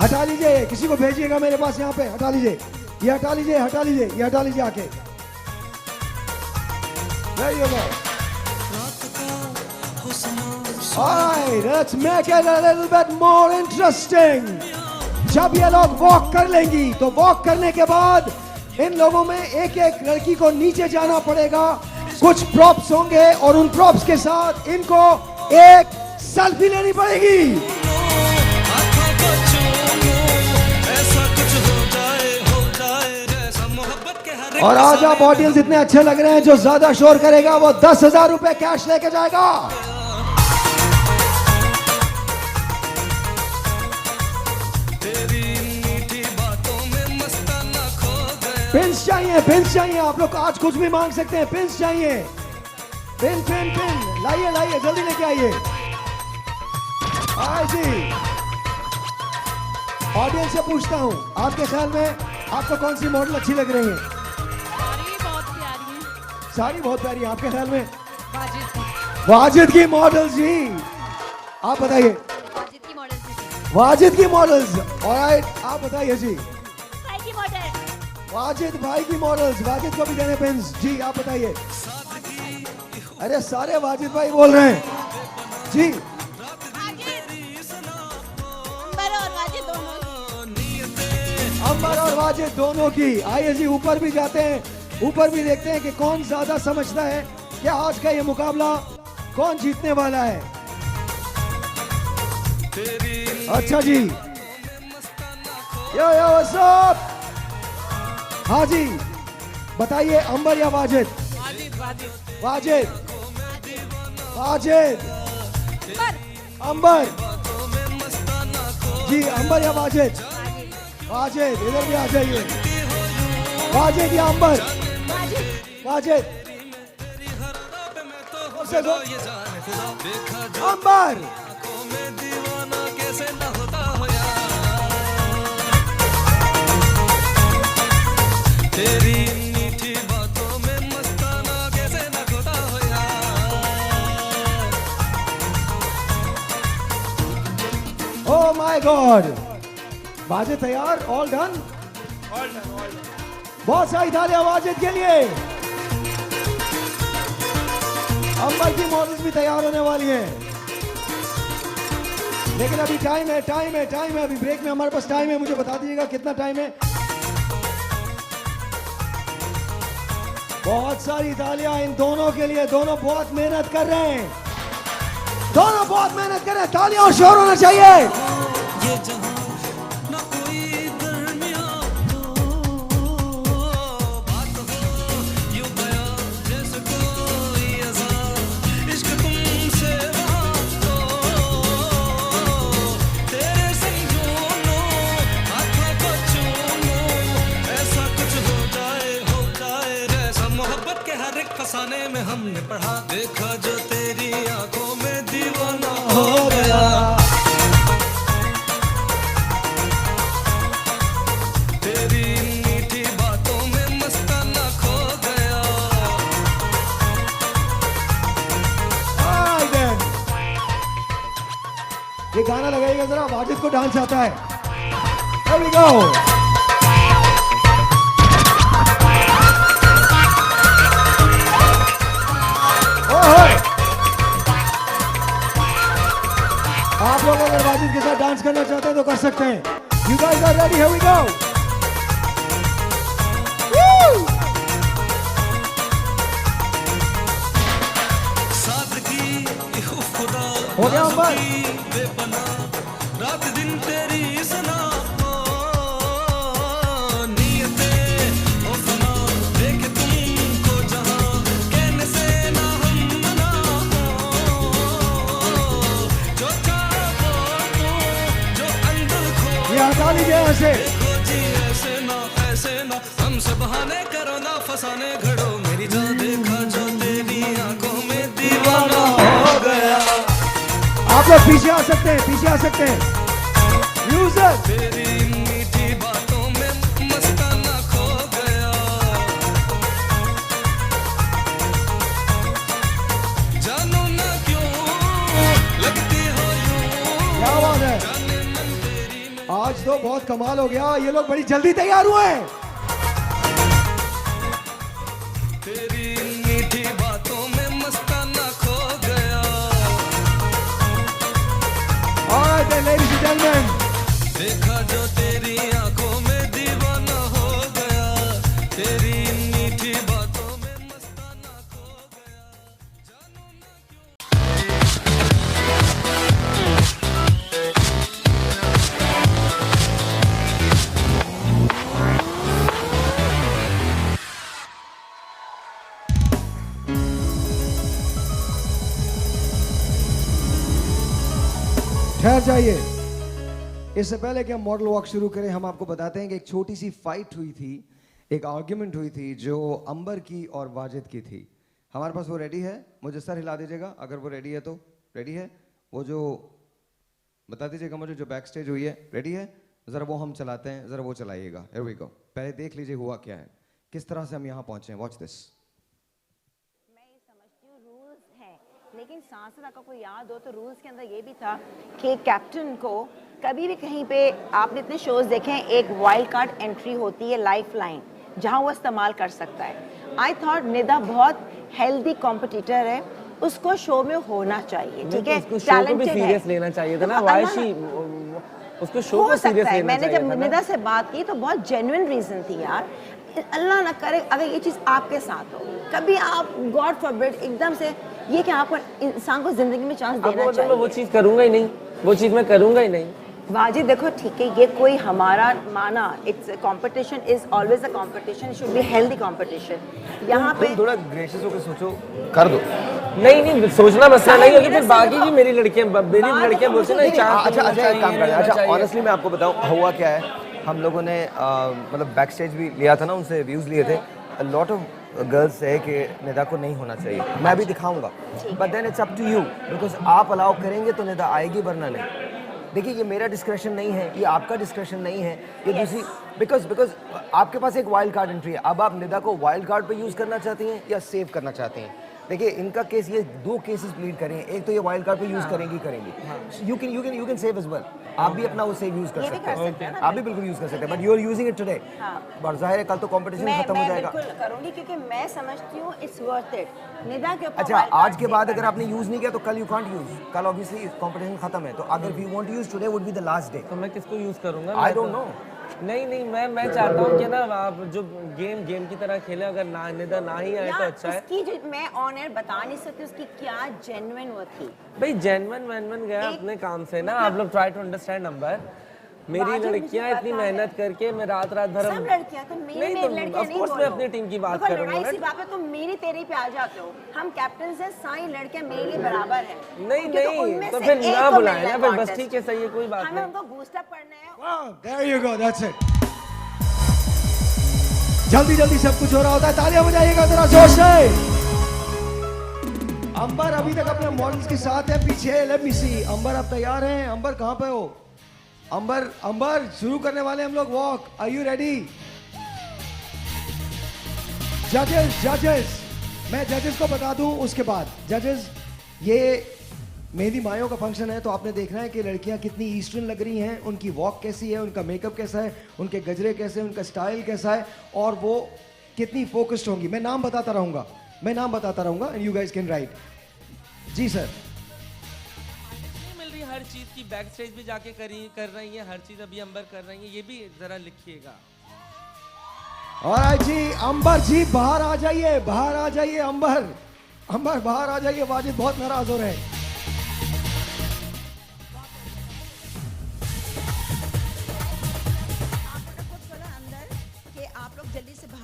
हटा लीजिए, किसी को भेजिएगा मेरे पास यहाँ पे। हटा लीजिए, ये हटा लीजिए, हटा लीजिए, ये हटा लीजिए आके। There you go. Alright, let's make it a little bit more interesting. जब ये लोग वॉक कर लेंगी तो वॉक करने के बाद इन लोगों में एक एक लड़की को नीचे जाना पड़ेगा, कुछ प्रॉप्स होंगे और उन प्रॉप्स के साथ इनको एक सेल्फी लेनी पड़ेगी। और आज आप ऑडियंस इतने अच्छे लग रहे हैं, जो ज्यादा शोर करेगा वो 10,000 रुपए कैश लेके जाएगा। पिन्स चाहिए, पिन्स चाहिए, आप लोग आज कुछ भी मांग सकते हैं, पिन्स चाहिए, पिन पिन पिन लाइए लाइए, जल्दी लेके आइए। जी ऑडियंस से पूछता हूँ, आपके ख्याल में आपको कौन सी मॉडल अच्छी लग रही है? सारी बहुत प्यारी है। आपके ख्याल में? वाजिद की मॉडल्स जी, आप बताइए। वाजिद की मॉडल्स, ऑलराइट, आप बताइए जी। वाजिद भाई की मॉडल्स, वाजिद को भी देने पेन्स जी, आप बताइए। अरे सारे वाजिद भाई बोल रहे हैं जी। अंबर और वाजिद दोनों की। आइए जी ऊपर भी जाते हैं, ऊपर भी देखते हैं कि कौन ज्यादा समझता है कि आज का ये मुकाबला कौन जीतने वाला है। अच्छा जी, यो व्हाट्स अप। हाँ जी बताइए, अंबर या वाजिद? वाजिद, वाजिद, अंबर जी, अंबर या वाजिद? वाजिद, इधर भी आ जाइए। वाजिद या अंबर? वाजिद, अंबर। तेरी मीठी बातों में मस्ताना कैसे न खोता हो यार। ओह माय गॉड, वाजिद तैयार? All done? बहुत सारी तालियां वाजिद के लिए। अंबर की मॉडल्स भी तैयार होने वाली हैं, लेकिन अभी टाइम है, टाइम है, टाइम है। अभी ब्रेक में हमारे पास टाइम है, मुझे बता दीजिएगा कितना टाइम है। बहुत सारी तालियां इन दोनों के लिए, दोनों बहुत मेहनत कर रहे हैं, दोनों बहुत मेहनत कर रहे हैं। तालियां और शोर होना चाहिए। ये जहां ना कोई दरमिया हो, बात हो यूं गया जैसे कोई अज़ान, इश्क तुमसे वहाँ हो, तेरे संजूनो हाथों को चूमो, ऐसा कुछ हो जाए जैसा मोहब्बत के हर एक फसाने में हमने पढ़ा। देखा जो तेरी आंखों में दीवाना हो गया, तेरी मीठी बातों में मस्ताना खो गया। ये गाना लगाइएगा जरा, वाजिद को डांस आता है। Here we go. आप लोग अगर वाजिद के साथ डांस करना चाहते हैं तो कर सकते हैं। You guys are ready? Here we go. Woo! सादगी खुदा हो गया अंबर? बेपना रात दिन तेरी सना, नीयते ओ फना देख तुमको जहां, कहने से ना हम मना हो, जो चाहो तो जो अंदर खो। ये हटा लीजिए ऐसे। देखो जी ऐसे ना हमसे बहाने करो ना फसाने घड़ो मेरी जान। देखा जो तेरी आंखों में दीवाना हो गया। आप लोग पीछे आ सकते हैं, पीछे आ सकते हैं। यूजर, तेरी मीठी बातों में मस्ताना खो गया, जानो ना क्यों लगती हो यूं। क्या बात है, आज तो बहुत कमाल हो गया। ये लोग बड़ी जल्दी तैयार हुए हैं। तेरी मीठी बातों में मस्ताना खो गया। चले लेडीज एंड जेंटलमैन। देखा जो तेरी आंखों में दीवाना हो गया, तेरी इन मीठी बातों में मस्ताना खो गया, जानू ना ठहर जाइए। इससे पहले कि हम मॉडल वॉक शुरू करें, हम आपको बताते हैं कि एक छोटी सी फाइट हुई थी, एक आर्ग्यूमेंट हुई थी जो अंबर की और वाजिद की थी। हमारे पास वो रेडी है, मुझे सर हिला दीजिएगा अगर वो रेडी है तो। रेडी है? वो जो बता दीजिएगा मुझे जो बैक स्टेज हुई है, रेडी है? ज़रा वो हम चलाते हैं, ज़रा वो चलाइएगा। हियर वी गो। पहले देख लीजिए हुआ क्या है, किस तरह से हम यहाँ पहुँचे हैं। Watch this. लेकिन साथ साथ आपको कोई याद हो तो रूल्स के अंदर ये भी था कि कैप्टन को कभी भी कहीं पे, आपने इतने शोज देखे हैं, एक वाइल्ड कार्ड एंट्री होती है, लाइफ लाइन, जहाँ वो इस्तेमाल कर सकता है। आई थॉट निदा बहुत हेल्दी कॉम्पिटिटर है, उसको शो में होना चाहिए, ठीक है, टैलेंटेड है, सीरियस लेना चाहिए था ना, वाई शी उसको शो को सीरियस लेना चाहिए था। मैंने जब निदा से बात की तो बहुत जेन्युइन रीजन थी यार। अल्लाह ना करे अगर ये चीज़ आपके साथ हो, कभी आप गॉड फॉरबिड एकदम से ये कि आपको इंसान को जिंदगी में चांस देना चाहिए। मैं वो चीज़ करूंगा ही नहीं, वो चीज़ मैं करूंगा ही नहीं। वाजिद देखो ठीक है, ये कोई हमारा माना, it's competition is always a competition, it should be healthy competition. यहाँ पे थोड़ा ग्रेशियस होकर सोचो, कर दो। नहीं सोचना मसला नहीं होगी, फिर बाकी की मेरी लड़कियां बोलते ना चांस। अच्छा एक काम करें। अच्छा ऑनेस्टली मैं आपको बताऊं हुआ क्या है, हम लोगों ने मतलब बैक स्टेज भी लिया था ना, उनसे व्यूज लिए थे। लॉट ऑफ गर्ल्स है कि निदा को नहीं होना चाहिए, मैं भी दिखाऊंगा, but then it's up to you, because आप अलाउ करेंगे तो निदा आएगी, वरना नहीं। देखिए ये मेरा डिस्क्रिप्शन नहीं है, ये आपका डिस्क्रिप्शन नहीं है, ये दूसरी बिकॉज आपके पास एक वाइल्ड कार्ड एंट्री है। अब आप निदा को वाइल्ड कार्ड पे यूज़ करना चाहती हैं या सेव करना चाहती हैं? देखिए इनका केस, ये दो केसेस प्लीड करें, एक तो ये वाइल्ड कार्ड पे यूज करेंगी, you can save as well, आप भी अपना वो सेव यूज कर सकते हैं, आप भी बिल्कुल यूज कर सकते हैं, but you are using it today. और जाहिर है कल तो कंपटीशन खत्म हो जाएगा। मैं बिल्कुल करूंगी क्योंकि मैं समझती हूँ इट्स वर्थ इट। निदा के ऊपर अच्छा आज के बाद अगर आपने यूज नहीं किया तो कल यू कांट यूज, कल ऑब्वियसली कंपटीशन खत्म है, तो अगर you want to use today would be the last day. तो मैं किसको यूज करूंगा? I don't know. नहीं मैं चाहता हूँ कि ना आप जो गेम की तरह खेले, अगर निदा ना ही आए तो अच्छा है। उसकी जो मैं ऑन एयर बता नहीं सकती उसकी क्या जेन्युइन वो थी। भाई जेन्युइन गया अपने काम से ना, आप लोग ट्राई टू अंडरस्टैंड नंबर। मेरी लड़कियां इतनी मेहनत करके, मैं रात भर, सब लड़कियां तो मेरी लड़कियां नहीं, मैं अपनी टीम की बात कर रहा हूँ। बात है तुम मेरी तेरी पे आ जाते हो, हम कैप्टन से सारी लड़कियां मेरे लिए बराबर हैं। नहीं तो फिर ना बुलाए ना, फिर बस ठीक है, सही है, कोई बात नहीं। हमें उनको बूस्ट अप करना है। There you go, that's it. जल्दी सब कुछ हो रहा होता है, तालियां बजाइएगा जरा जोर से। अंबर अभी तक अपने मॉडल्स के साथ है, पीछे लेट मी सी। अंबर आप तैयार हैं? अंबर कहां पे हो? अंबर शुरू करने वाले हम लोग वॉक। Are you ready? जजेस मैं जजेस को बता दूं उसके बाद। जजेस, ये मेहंदी मायों का फंक्शन है, तो आपने देखना है कि लड़कियां कितनी ईस्टर्न लग रही हैं, उनकी वॉक कैसी है, उनका मेकअप कैसा है, उनके गजरे कैसे हैं, उनका स्टाइल कैसा है, और वो कितनी फोकस्ड होंगी। मैं नाम बताता रहूंगा and you guys can write. जी सर। मिल रही हर चीज की, बैक स्टेज भी जाके कर रही है, हर चीज अभी अंबर कर रही है, ये भी जरा लिखिएगा। ऑलराइट जी, अंबर जी बाहर आ जाइए, अंबर बाहर आ जाइए, वाजिद बहुत नाराज हो रहे हैं।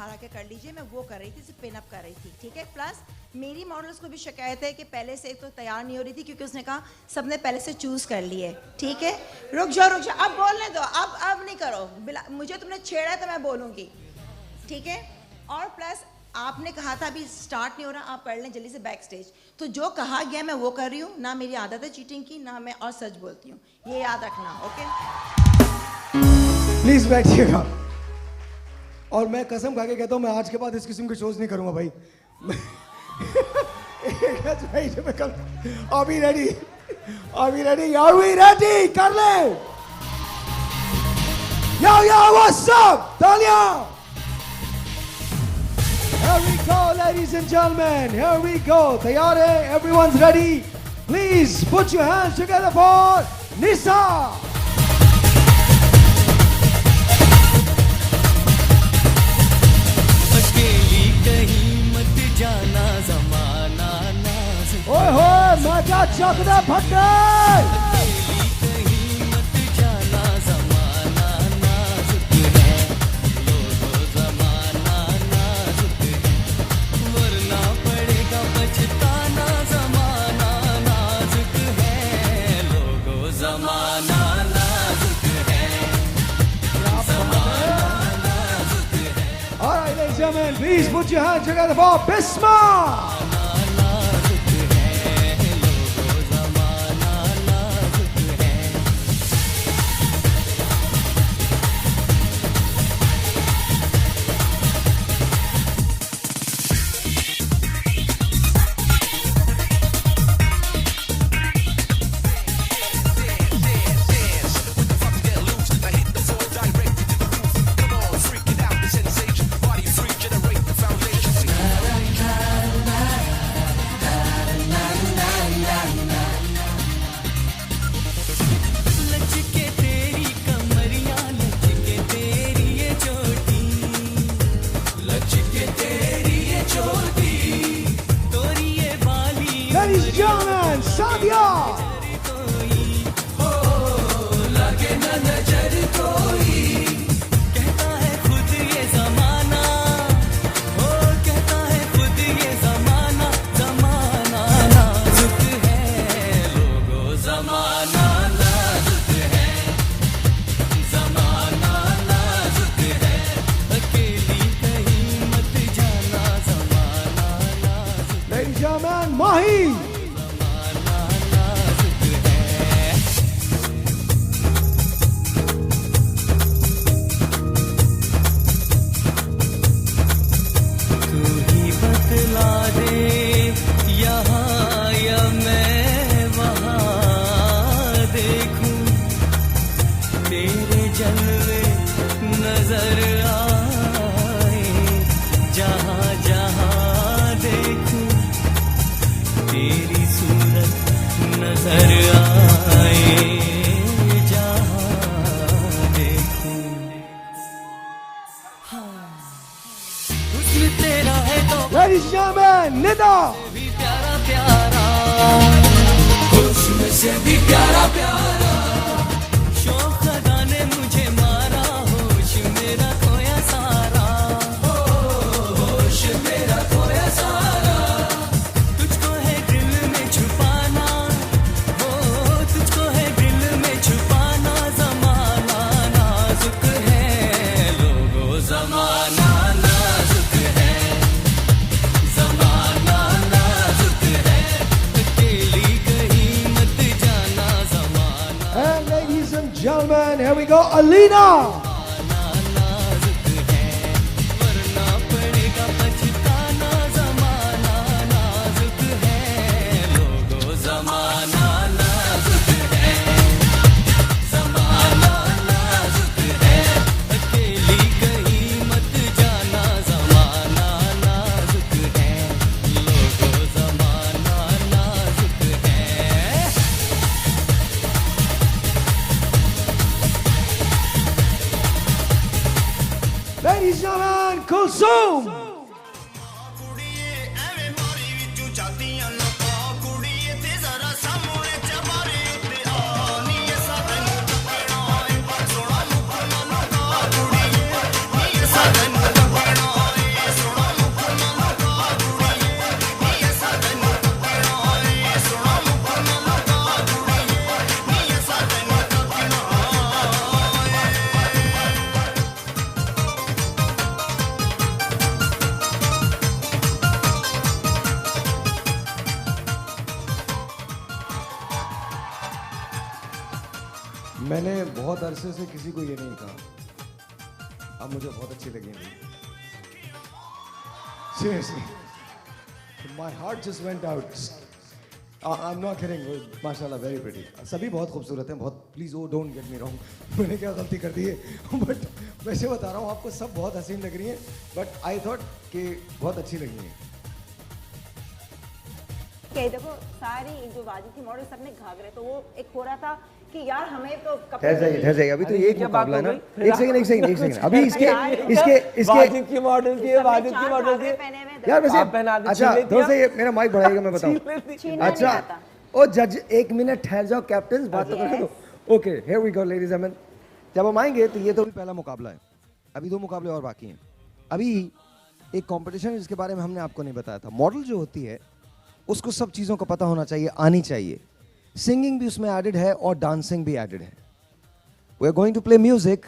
आके कर लीजिए, मैं वो कर रही थी, सिर्फ पिन अप कर रही थी, ठीक है। प्लस मेरी मॉडल्स को भी शिकायत है कि पहले से तो तैयार नहीं हो रही थी, क्योंकि उसने कहा सबने पहले से चूज कर लिए, ठीक है। रुक जाओ, अब बोलने दो, अब नहीं करो, मुझे तुमने छेड़ा है तो मैं बोलूँगी, ठीक है। और प्लस आपने कहा था अभी स्टार्ट नहीं हो रहा, आप कर लें जल्दी से बैक स्टेज। तो जो कहा गया मैं वो कर रही हूँ, ना मेरी आदत है चीटिंग की, ना मैं और सच बोलती हूँ, ये याद रखना, ओके। प्लीज बैठिएगा। और मैं कसम खा के कहता हूँ, मैं आज के बाद इस किस्म के शोज नहीं करूंगा भाई। अभी रेडी, आर वी रेडी? कर ले। Yo, what's up? तालियां। Here we go, ladies and gentlemen. Here we go. तैयार है? Everyone's ready. Please put your hands together for निशा। अकेली कहीं मत जाना, ज़माना नाज़ुक ओए होए मजा चकदा फटे। अकेली कहीं मत जाना, ज़माना नाज़ुक है, लोगो ज़माना नाज़ुक है, वरना पड़ेगा पछताना, ज़माना नाज़ुक है, लोगो ज़माना नाज़ुक है, ज़माना नाज़ुक है। All right, ladies and gentlemen, please put your hands together for Bisma. लचके तेरी कमरिया, लचके तेरी ये चोटी, लचके तेरी ये चोटी, तोरी ये बाली, Ladies and gentlemen, Sadia. लगे न नजर कोई, कहता है खुद ये ज़माना, ओ कहता है खुद ये ज़माना, ज़माना नाजुक है, लोगो ज़माना नाजुक है, ज़माना नाजुक है, अकेली कहीं मत जाना, ज़माना नाजुक, Ladies and gentlemen, Mahi. ज़माना नाजुक है। तू ही बतला दे यहाँ या मैं वहाँ देखूं, तेरे जलवे नजर आए, जहाँ जहाँ देखूं, तेरी सूरत नजर आए, जहाँ देखूं। हुस्न तेरा है तो Ladies and gentlemen, Nida. भी प्यारा प्यारा, हुस्न से भी प्यारा प्यारा, शौक अदा ने मुझे मारा, होश मेरा खोया सारा, होश मेरा खोया सारा, तुझको है दिल में छुपाना, हो तुझको है दिल में छुपाना, ज़माना नाजुक है, लोगो ज़माना नाजुक है, ज़माना नाजुक है, अकेली कहीं मत जाना, ज़माना And ladies and gentlemen, here we go, Alina. नाजुक है, वरना पड़ेगा पछताना, ज़माना नाजुक है, लोगो ज़माना नाजुक है, ज़माना नाजुक है, अकेली कहीं मत जाना, ज़माना नाजुक है, लोगो ज़माना नाजुक है। Ladies and gentlemen, Kulsum. मैंने बहुत अरसे से किसी को ये नहीं कहा, अब मुझे बहुत अच्छी लगी। Seriously, my heart just went out. I'm not kidding. माशाल्लाह, very pretty. सभी बहुत खूबसूरत हैं, बहुत। Please, oh, don't get me wrong. मैंने क्या गलती कर दी है? But वैसे बता रहा हूँ, आपको सब बहुत हसीन लग रही हैं। But I thought कि बहुत अच्छी लगी हैं। कि देखो सारी जो बाजी थी मॉडल सबने घाघरे, तो वो एक हो रहा था कि यार हमें तो ठहर जाइए अभी तो एक मुकाबला है ना। एक सेकंड अभी इसके वाजिद की मॉडल की यार वैसे अच्छा थोड़ा सा ये मेरा माइक बढ़ाइएगा मैं बताऊं। अच्छा ओ जज एक मिनट ठहर जाओ, कैप्टन बात तो करने दो। Okay here we go ladies and gentleman, जब हम आएंगे तो ये तो पहला मुकाबला है, अभी 2 मुकाबले और बाकी हैं। अभी एक कंपटीशन जिसके बारे में हमने आपको नहीं बताया था। मॉडल जो होती है उसको सब चीज़ों का पता होना चाहिए, आनी चाहिए। सिंगिंग भी उसमें एडेड है और डांसिंग भी एडेड है। We are going to play music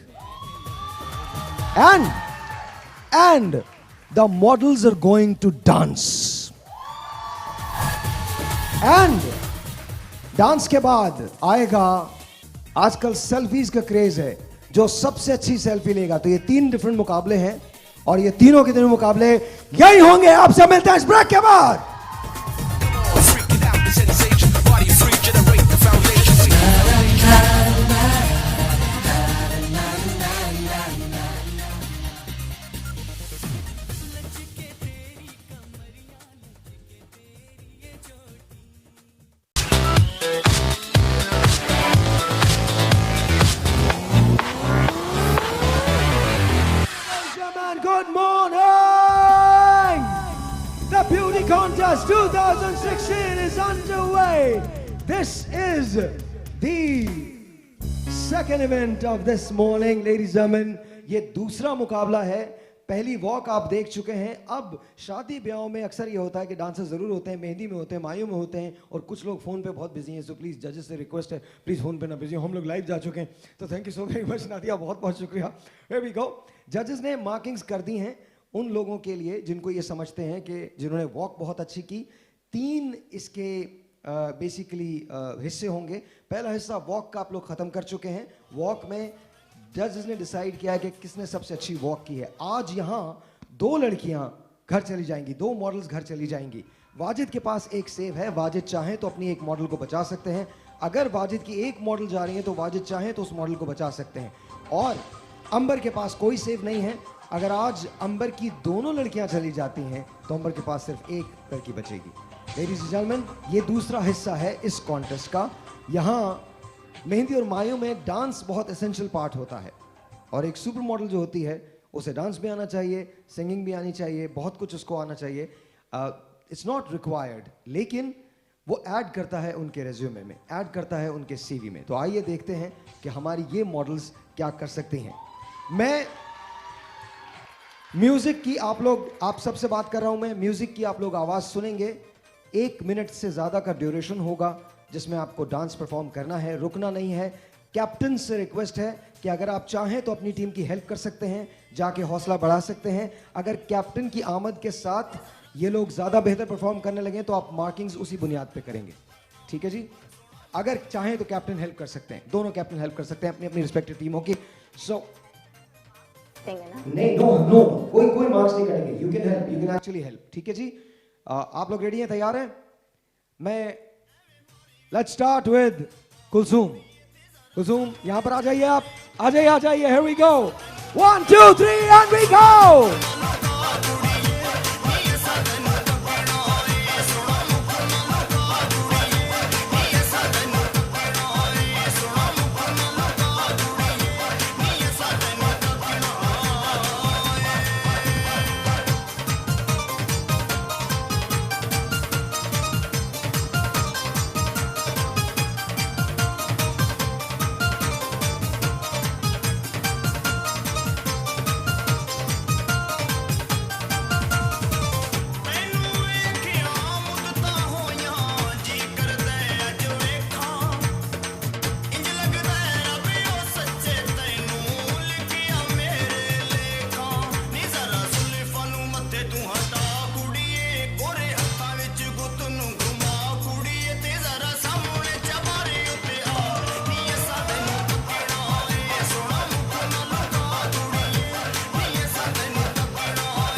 and the models are going to dance. And dance के बाद आएगा, आजकल सेल्फीज का क्रेज है, जो सबसे अच्छी सेल्फी लेगा। तो ये 3 डिफरेंट मुकाबले हैं और ये तीनों के तीनों मुकाबले यही होंगे। आपसे मिलते हैं इस ब्रेक के बाद। Good morning! The Beauty Contest 2016 is underway. This is the second event of this morning, ladies and gentlemen. ये दूसरा मुकाबला है। पहली वॉक आप देख चुके हैं। अब शादी ब्याहों में अक्सर ये होता है कि डांसर ज़रूर होते हैं, मेहंदी में होते हैं, मायूं में होते हैं, और कुछ लोग फ़ोन पे बहुत बिजी हैं। सो प्लीज़ जजेस से रिक्वेस्ट है, प्लीज़ फ़ोन पे ना बिजी हो। हम लोग लाइव जा चुके हैं, तो thank you so very much Nadia, बहुत बहुत शुक्रिया। Here we go. जजेस ने मार्किंग्स कर दी हैं उन लोगों के लिए जिनको ये समझते हैं कि जिन्होंने वॉक बहुत अच्छी की। 3 इसके बेसिकली हिस्से होंगे। पहला हिस्सा वॉक का आप लोग ख़त्म कर चुके हैं। वॉक में जजेस ने डिसाइड किया कि किसने सबसे अच्छी वॉक की है। आज यहाँ 2 लड़कियाँ घर चली जाएंगी, 2 मॉडल्स घर चली जाएंगी। वाजिद के पास एक सेव है, वाजिद चाहे तो अपनी एक मॉडल को बचा सकते हैं। अगर वाजिद की एक मॉडल जा रही है तो वाजिद चाहे तो उस मॉडल को बचा सकते हैं। और अंबर के पास कोई सेव नहीं है। अगर आज अंबर की दोनों लड़कियां चली जाती हैं तो अंबर के पास सिर्फ एक लड़की बचेगी। लेडीज एंड जेंटलमैन, ये दूसरा हिस्सा है इस कॉन्टेस्ट का। यहाँ मेहंदी और मायों में डांस बहुत एसेंशियल पार्ट होता है, और एक सुपर मॉडल जो होती है उसे डांस भी आना चाहिए, सिंगिंग भी आनी चाहिए, बहुत कुछ उसको आना चाहिए। इट्स नॉट रिक्वायर्ड, लेकिन वो ऐड करता है उनके रेज्यूमे में, ऐड करता है उनके सीवी में। तो आइए देखते हैं कि हमारी ये मॉडल्स क्या कर सकती हैं। मैं म्यूजिक की आप सबसे बात कर रहा हूं। मैं म्यूजिक की आप लोग आवाज सुनेंगे। 1 मिनट से ज्यादा का ड्यूरेशन होगा जिसमें आपको डांस परफॉर्म करना है, रुकना नहीं है। कैप्टन से रिक्वेस्ट है कि अगर आप चाहें तो अपनी टीम की हेल्प कर सकते हैं, जाके हौसला बढ़ा सकते हैं। अगर कैप्टन की आमद के साथ ये लोग ज्यादा बेहतर परफॉर्म करने लगे तो आप मार्किंग्स उसी बुनियाद पे करेंगे। ठीक है जी? अगर चाहें तो कैप्टन हेल्प कर सकते हैं, दोनों कैप्टन हेल्प कर सकते हैं अपनी अपनी रिस्पेक्टिव टीमों की। सो नहीं, नो कोई मार्क्स नहीं करेंगे। You can actually help. ठीक है जी? आप लोग रेडी हैं, तैयार हैं? लेट्स स्टार्ट विद कुलसूम, यहां पर आ जाइए आप, आ जाइए। Here we go, 1 2 3 and we go.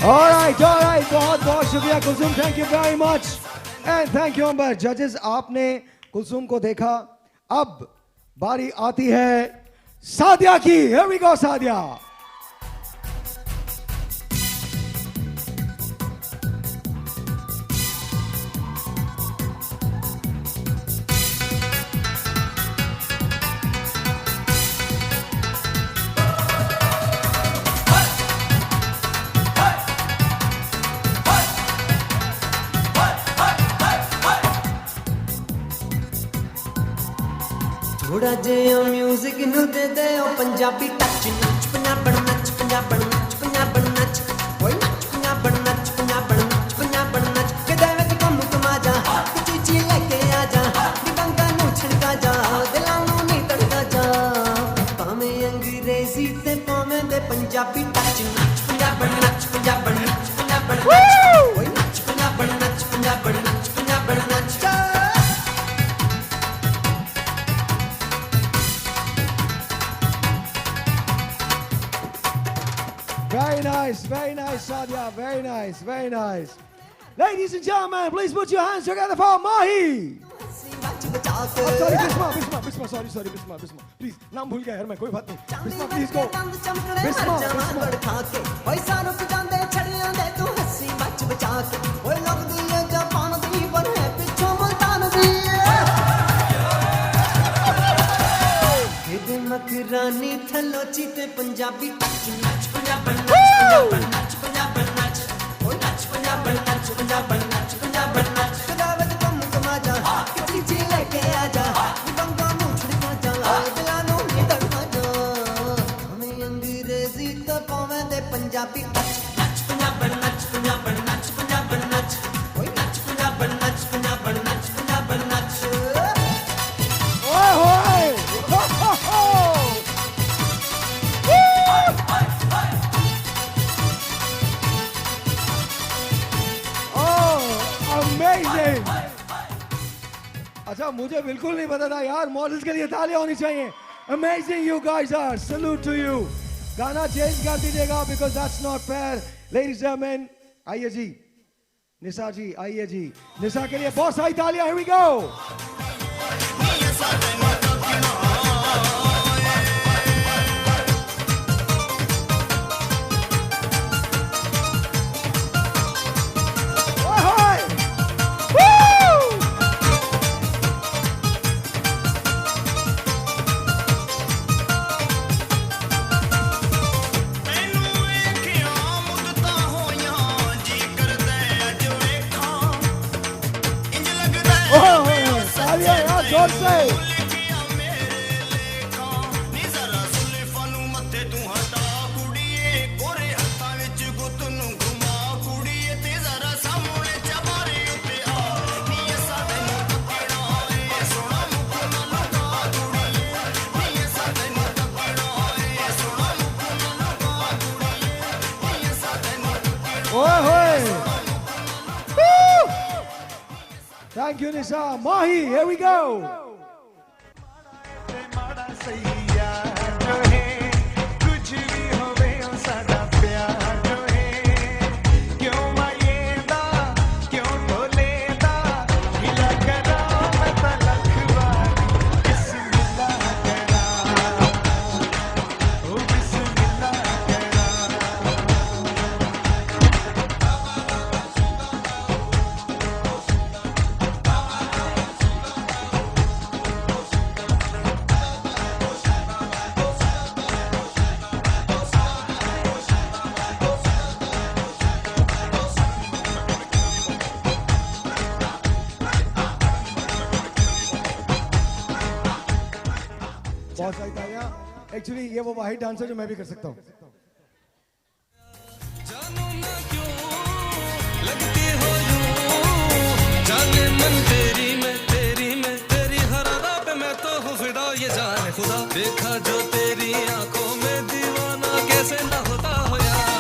All right, बहुत बहुत शुक्रिया Kulsum, thank you very much and thank you Ambar. जजेस, आपने कुलसुम को देखा, अब बारी आती है सादिया की। Here we go Sadia. थोड़ा जिहा म्यूजिक नू दे दे ओ पंजाबी टच नच पंजाबण नच पंजाबण नच पंजाबण नच ओए नच पंजाबण नच पंजाबण नच पंजाबण नच कदे विच कम कमाजा चीची लेके आ जा दिवंगा नू छिड़का जा दिलां नू नी तड़का जा भावें अंग्रेजी ते भावें दे पंजाबी टच नच पंजाबण नच पंजाबण नच पंजाबण नच ओए नच पंजाबण नच पंजाबण नच पंजाबण नच Very nice, Sadia. Very nice, very nice. Ladies and gentlemen, please put your hands together for Mahi. Sorry, Bisma. Sorry, Bisma. Please, नाम भूल गया यार मैं, कोई बात नहीं. Bisma, please go. Bisma. ओए सारों को जांदे छड़ियां दे तू हंसी बच बचा के ओए लगदी है जापान दी पर है पिछों मुल्तान दी हिद मकरानी थलोची ते पंजाबी टच नच पंजाबन नच पंजाबन नच ओ नच पंजाबन नच पंजाबन नच पंजाबन नच कदावत कम कमाजा चीची लेके आ जा बंगा मुंह छिड़का जा दिलां नू नी तड़का जा हमें अंग्रेजी तो पावे दे पंजाबी टच नच पंजाबन नच पंजाबन नच पंजाबन नच ओए नच पंजाबन नच पंजाबन नच पंजाबन नच ओए होए Amazing! अच्छा मुझे बिल्कुल नहीं पता था यार, मॉडल्स के लिए तालियां होनी चाहिए. Amazing you guys are. Salute to you. गाना चेंज कर दीजिएगा because that's not fair. Ladies and gentlemen, आइए जी. निशा जी आइए जी. निशा के लिए बहुत सारी तालियां. Here we go. जोर से Thank you, Nisha. Mahi, here we go. बहुत सारी तालियां. एक्चुअली ये वो वाहिद डांस है जो मैं भी कर सकता हूँ. जानू ना क्यों लगती हो यूं, जाने मन तेरी में तेरी हर अदा पे मैं तो हूँ फिदा. ये जाने खुदा देखा जो तेरी आंखों में दीवाना कैसे ना होता हो यार.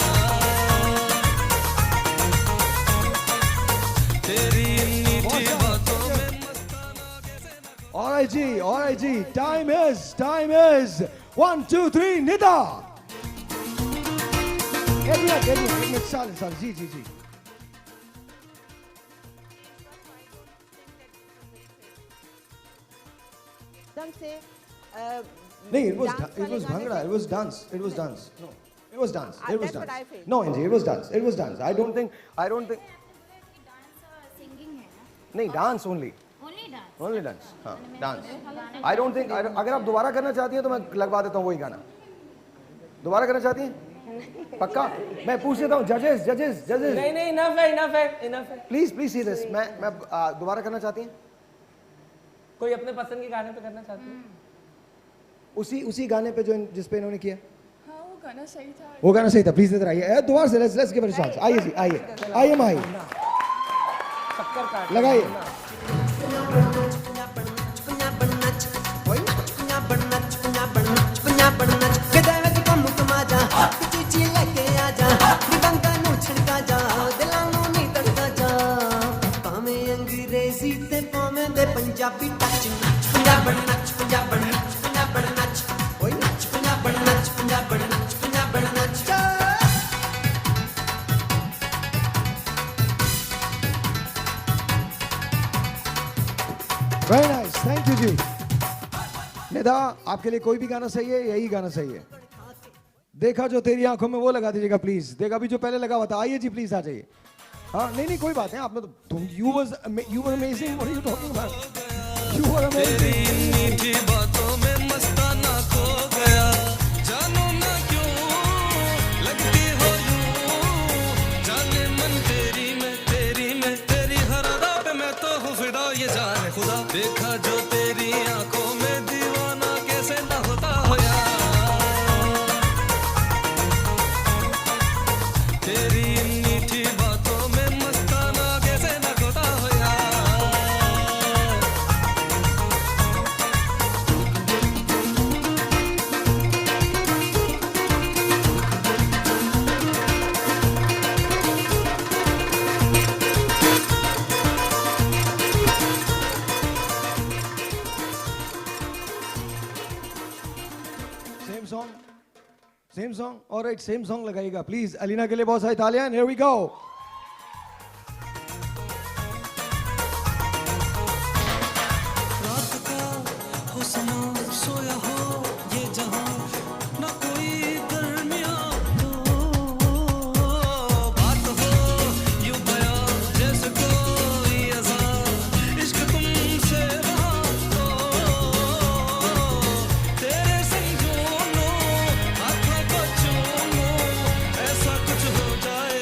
तेरी मीठी बातों में All right, G. Time is 1, 2, 3. Nida. एक मिनट. साल. जी. एकदम से नहीं, it was bhangra. It was dance. No, it was dance. No, Angie, it was dance. I don't think. Singing है नहीं, dance only. Only dance. हाँ, dance. I don't think. अगर आप दोबारा करना चाहती हैं तो मैं लगवा देता हूँ वही गाना. दोबारा करना चाहती हैं? पक्का? मैं पूछ लेता हूँ जजेस. नहीं, enough है. Please see this. मैं दोबारा करना चाहती हैं? कोई अपने पसंद के गाने पे करना चाहती है? उसी गाने पे जो जिस पे इन्होंने किया, हाँ वो गाना सही था। वो गाना सही था। प्लीज इधर आइए, दोबारा से let's give it a chance. आइए जी, आइए माही, लगाइए। अंग्रेजी ते पावें दे पंजाबी टच नच पंजाबन नच पंजाबन नच पंजाबन नच ओए नच पंजाबन नच पंजाबन नच पंजाबन नच। वेरी नाइस, थैंक यू जी। निदा, आपके लिए कोई भी गाना सही है, यही गाना सही है। देखा जो तेरी आंखों में वो लगा दीजिएगा प्लीज। देखा भी जो पहले लगा हुआ था। आइए जी प्लीज आ जाइए। हाँ नहीं कोई बात है, आपने तो तुम you were amazing, what are you talking about, you were amazing. मीठी बातों में मस्ताना खो गया, जानो ना क्यों लगती हो यूं, जाने मन तेरी तेरी हर अदा पे मैं तो हूँ फिदा, ये जाने खुदा। देखा जो तेरी आंखों में दीवाना कैसे ना होता हो यार, तेरी मीठी बातों में मस्ताना कैसे ना होता हो यार। Same song, alright, same song लगाइएगा प्लीज। अलीना के लिए बहुत सारी तालियां। Here we go. रात का हो समा सोया हो ये जहां, ना कोई दरमिया हो, बात हो यूं बयां जैसे कोई अज़ान, इश्क तुमसे रहा हो, तेरे संजूनो हाथों को चूमो, ऐसा कुछ हो जाए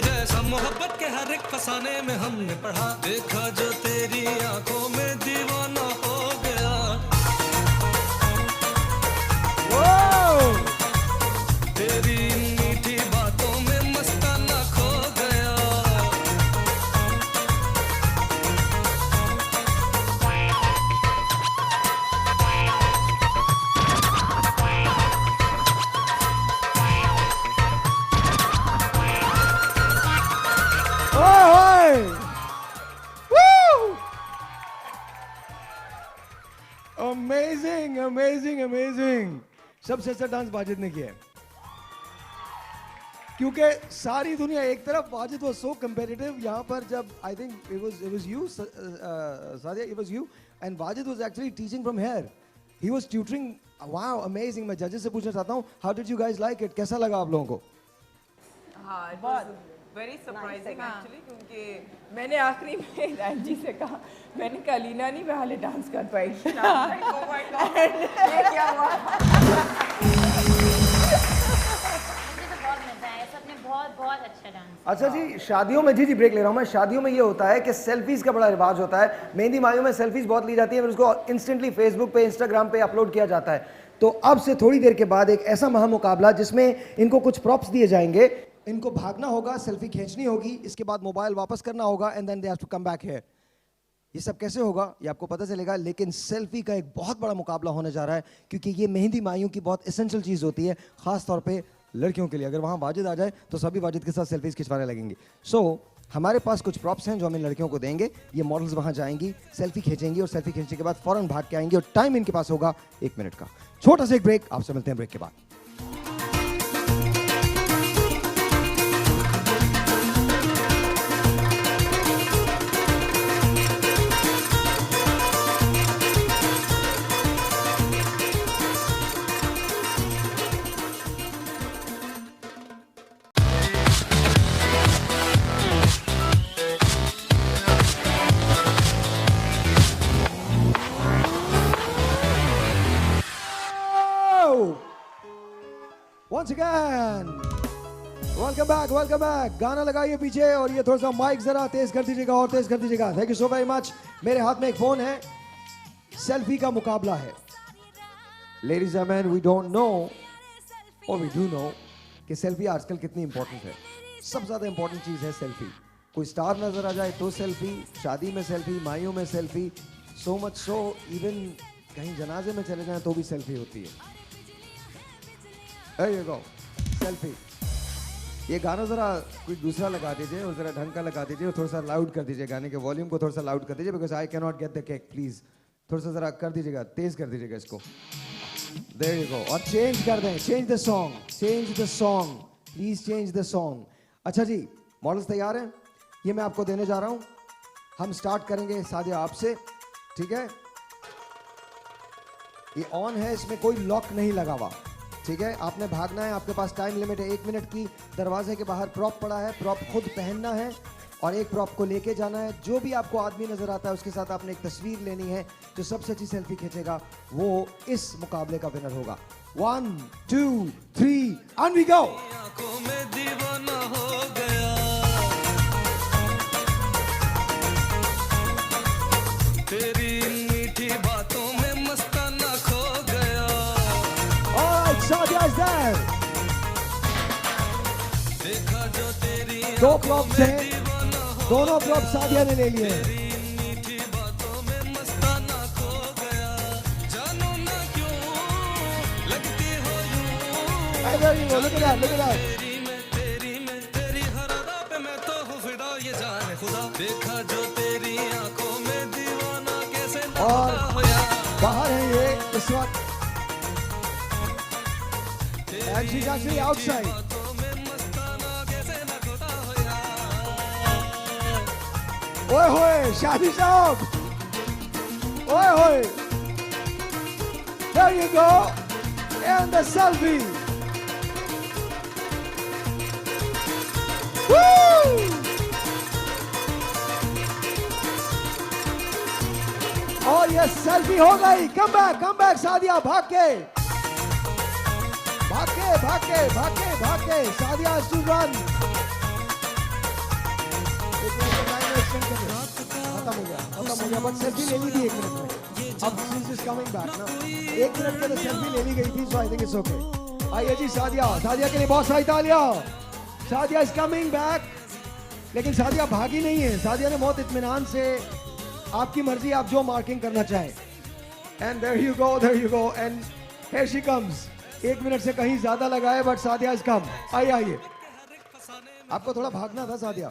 जैसा मोहब्बत के हर एक फसाने में हमने पढ़ा। देखा जो तेरी आंखों में दीवाना हो गया, तेरी मीठी बातों में मस्ताना खो गया। Amazing amazing amazing. सबसे अच्छा डांस वाजिद ने किया है, क्योंकि सारी दुनिया एक तरफ, वाजिद वाज सो कम्पिटिटिव। यहाँ पर जब I think it was you Sadia, it was you and Wajid was actually teaching from here, he was tutoring. Wow amazing. मैं जजेस से पूछना चाहता हूँ, how did you guys like it? कैसा लगा आप लोगों को? हाँ, it was very surprising actually, क्योंकि मैंने आखिरी में रैंजी से कहा, मैंने कहा अलीना नहीं मैं हाले डांस कर पाई। ये क्या हुआ? बहुत अच्छा डांस। अच्छा जी, शादियों में जी ब्रेक ले रहा हूँ मैं। शादियों में ये होता है कि सेल्फीज का बड़ा रिवाज होता है। मेहंदी मायों में सेल्फीज बहुत ली जाती है, फिर उसको इंस्टेंटली फेसबुक पे, इंस्टाग्राम पे अपलोड किया जाता है। तो अब से थोड़ी देर के बाद एक ऐसा महामुकाबला जिसमें इनको कुछ प्रॉप्स दिए जाएंगे, इनको भागना होगा, सेल्फी खींचनी होगी, इसके बाद मोबाइल वापस करना होगा and then they have to come back here. ये सब कैसे होगा ये आपको पता चलेगा, लेकिन सेल्फी का एक बहुत बड़ा मुकाबला होने जा रहा है, क्योंकि ये मेहंदी माइयों की बहुत एसेंशियल चीज़ होती है, खास तौर पे लड़कियों के लिए। अगर वहाँ वाजिद आ जाए तो सभी वाजिद के साथ सेल्फीज खिंचवाने लगेंगे। सो हमारे पास कुछ प्रॉप्स हैं जो हम इन लड़कियों को देंगे। ये मॉडल्स वहाँ जाएंगी, सेल्फी खींचेंगी और सेल्फी खींचने के बाद फौरन भाग के आएंगी और टाइम इनके पास होगा 1 मिनट का। छोटा सा एक ब्रेक, आपसे मिलते हैं ब्रेक के बाद। Once again, welcome back. गाना लगाइए पीछे और ये थोड़ा सा माइक जरा तेज कर दीजिएगा और तेज कर दीजिएगा। Thank you so very much. मेरे हाथ में एक फोन है, सेल्फी का मुकाबला है। Ladies and men, we don't know, or we do know, कि सेल्फी आजकल कितनी इंपॉर्टेंट है. सबसे ज्यादा इंपॉर्टेंट चीज है सेल्फी. कोई स्टार नजर आ जाए तो सेल्फी, शादी में सेल्फी, माइयों में selfie, so much so even कहीं जनाजे में चले जाएं तो भी सेल्फी होती है. There you go, selfie. ये गाना जरा कोई दूसरा लगा दीजिए और जरा ढंग का लगा दीजिए और थोड़ा सा लाउड कर दीजिए, गाने के वॉल्यूम को थोड़ा सा लाउड कर दीजिए, because I can not get the cake. Please थोड़ा सा जरा कर दीजिएगा, तेज कर दीजिएगा इसको. There you go. और चेंज कर दें, change the song, please change the song. अच्छा जी, मॉडल्स तैयार हैं? ये मैं आपको देने जा रहा हूं. हम स्टार्ट करेंगे सादिया आपसे, ठीक है? ये ऑन है, इसमें कोई लॉक नहीं लगा हुआ, ठीक है? आपने भागना है, आपके पास टाइम लिमिट है 1 मिनट की. दरवाजे के बाहर प्रॉप पड़ा है, प्रॉप खुद पहनना है और एक प्रॉप को लेके जाना है. जो भी आपको आदमी नजर आता है उसके साथ आपने एक तस्वीर लेनी है. जो सबसे अच्छी सेल्फी खींचेगा वो इस मुकाबले का विनर होगा. 1 2 3 and we go. आंखों में दीवाना हो गया, तेरी मीठी बातों में मस्ताना खो गया. Alright, Sadia is there. देखा जो तेरी 2 प्रॉप्स हैं, दोनों प्रॉप सादिया ने ले लिए. मीठी बातों में मस्ताना खो गया. जानू ना क्यों लगती हो यूं. Hey, there you go. Look at that, look at that. तेरी हर अदा पे मैं तो हूँ फिदा, ये जाने खुदा. देखा जो तेरी आंखों में दीवाना कैसे और नाचता होया. बाहर है ये इस वक्त. And she's actually outside. ओए होए शादी साहब, ओए होए. There you go, and the selfie. Woo! और ये सेल्फी हो गई. कम बैक सादिया, भाग के सादिया has to run. खत्म हो गया, बट सेल्फी ले ली थी 1 मिनट में. अब since is coming back ना, 1 मिनट के लिए सेल्फी ले ली गई थी, so I think it's okay. आइए जी सादिया के लिए बहुत सारी तालियां. Sadia is coming back. लेकिन सादिया भागी नहीं है. सादिया ने बहुत इत्मीनान से, आपकी मर्जी, आप जो मार्किंग करना चाहें. And there you go, and here she comes. 1 minute से कहीं ज्यादा लगा है, बट सादिया is come. आइए. आपको थोड़ा भागना था सादिया.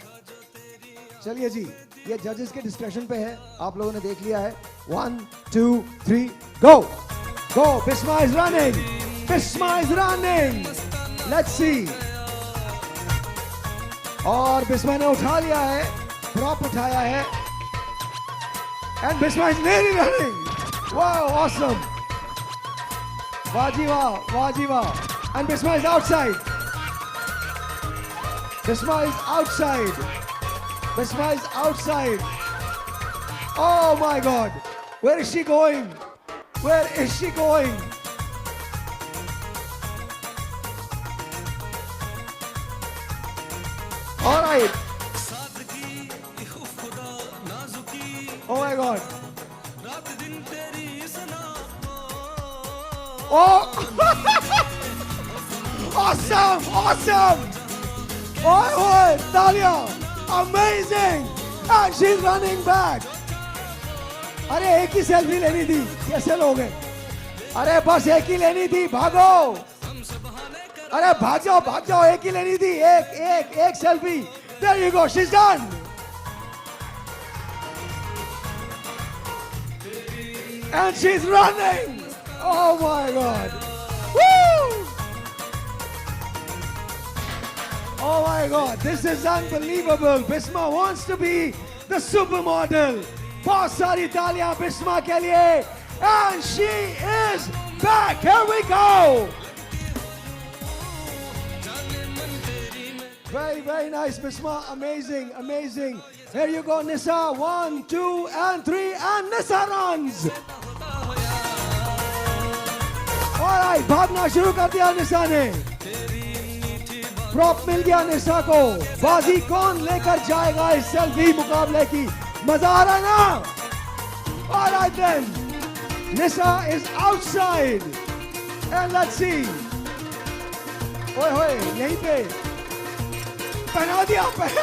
चलिए जी, ये जजेस के डिस्क्रिप्शन पे है, आप लोगों ने देख लिया है. 1 2 3 go. Bisma is running. Let's see. और बिस्मा ने उठा लिया है, प्रॉप उठाया है, and Bisma is really running. Wow, awesome. वाह जी वाह. And Bisma is outside. Bisma is outside. Oh my God. Where is she going? All right. Oh my God. Oh. Awesome. Oh, Talia. Amazing. And she's running back. अरे एक ही सेल्फी लेनी थी, कैसे लोग हैं? अरे बस एक ही लेनी थी, भागो. अरे भाग जाओ, एक ही लेनी थी, एक selfie. There you go, she's done. And she's running. Oh my God. Woo! Oh my God, this is unbelievable. Bisma wants to be the supermodel. बहुत सारी तालियां बिस्मा के लिए. And she is back. Here we go. Very nice, Bisma. Amazing. Here you go, Nisa. 1 2 and 3 and Nisa runs. All right, भागना शुरू कर दिया निसा ने. प्रॉप मिल गया निसा को. बाजी कौन लेकर जाएगा इस सेल्फी मुकाबले की? मजा आ रहा है ना? All right then. Nisa is outside. And let's see. ओए होए, यहीं पे पहना दिया, पहना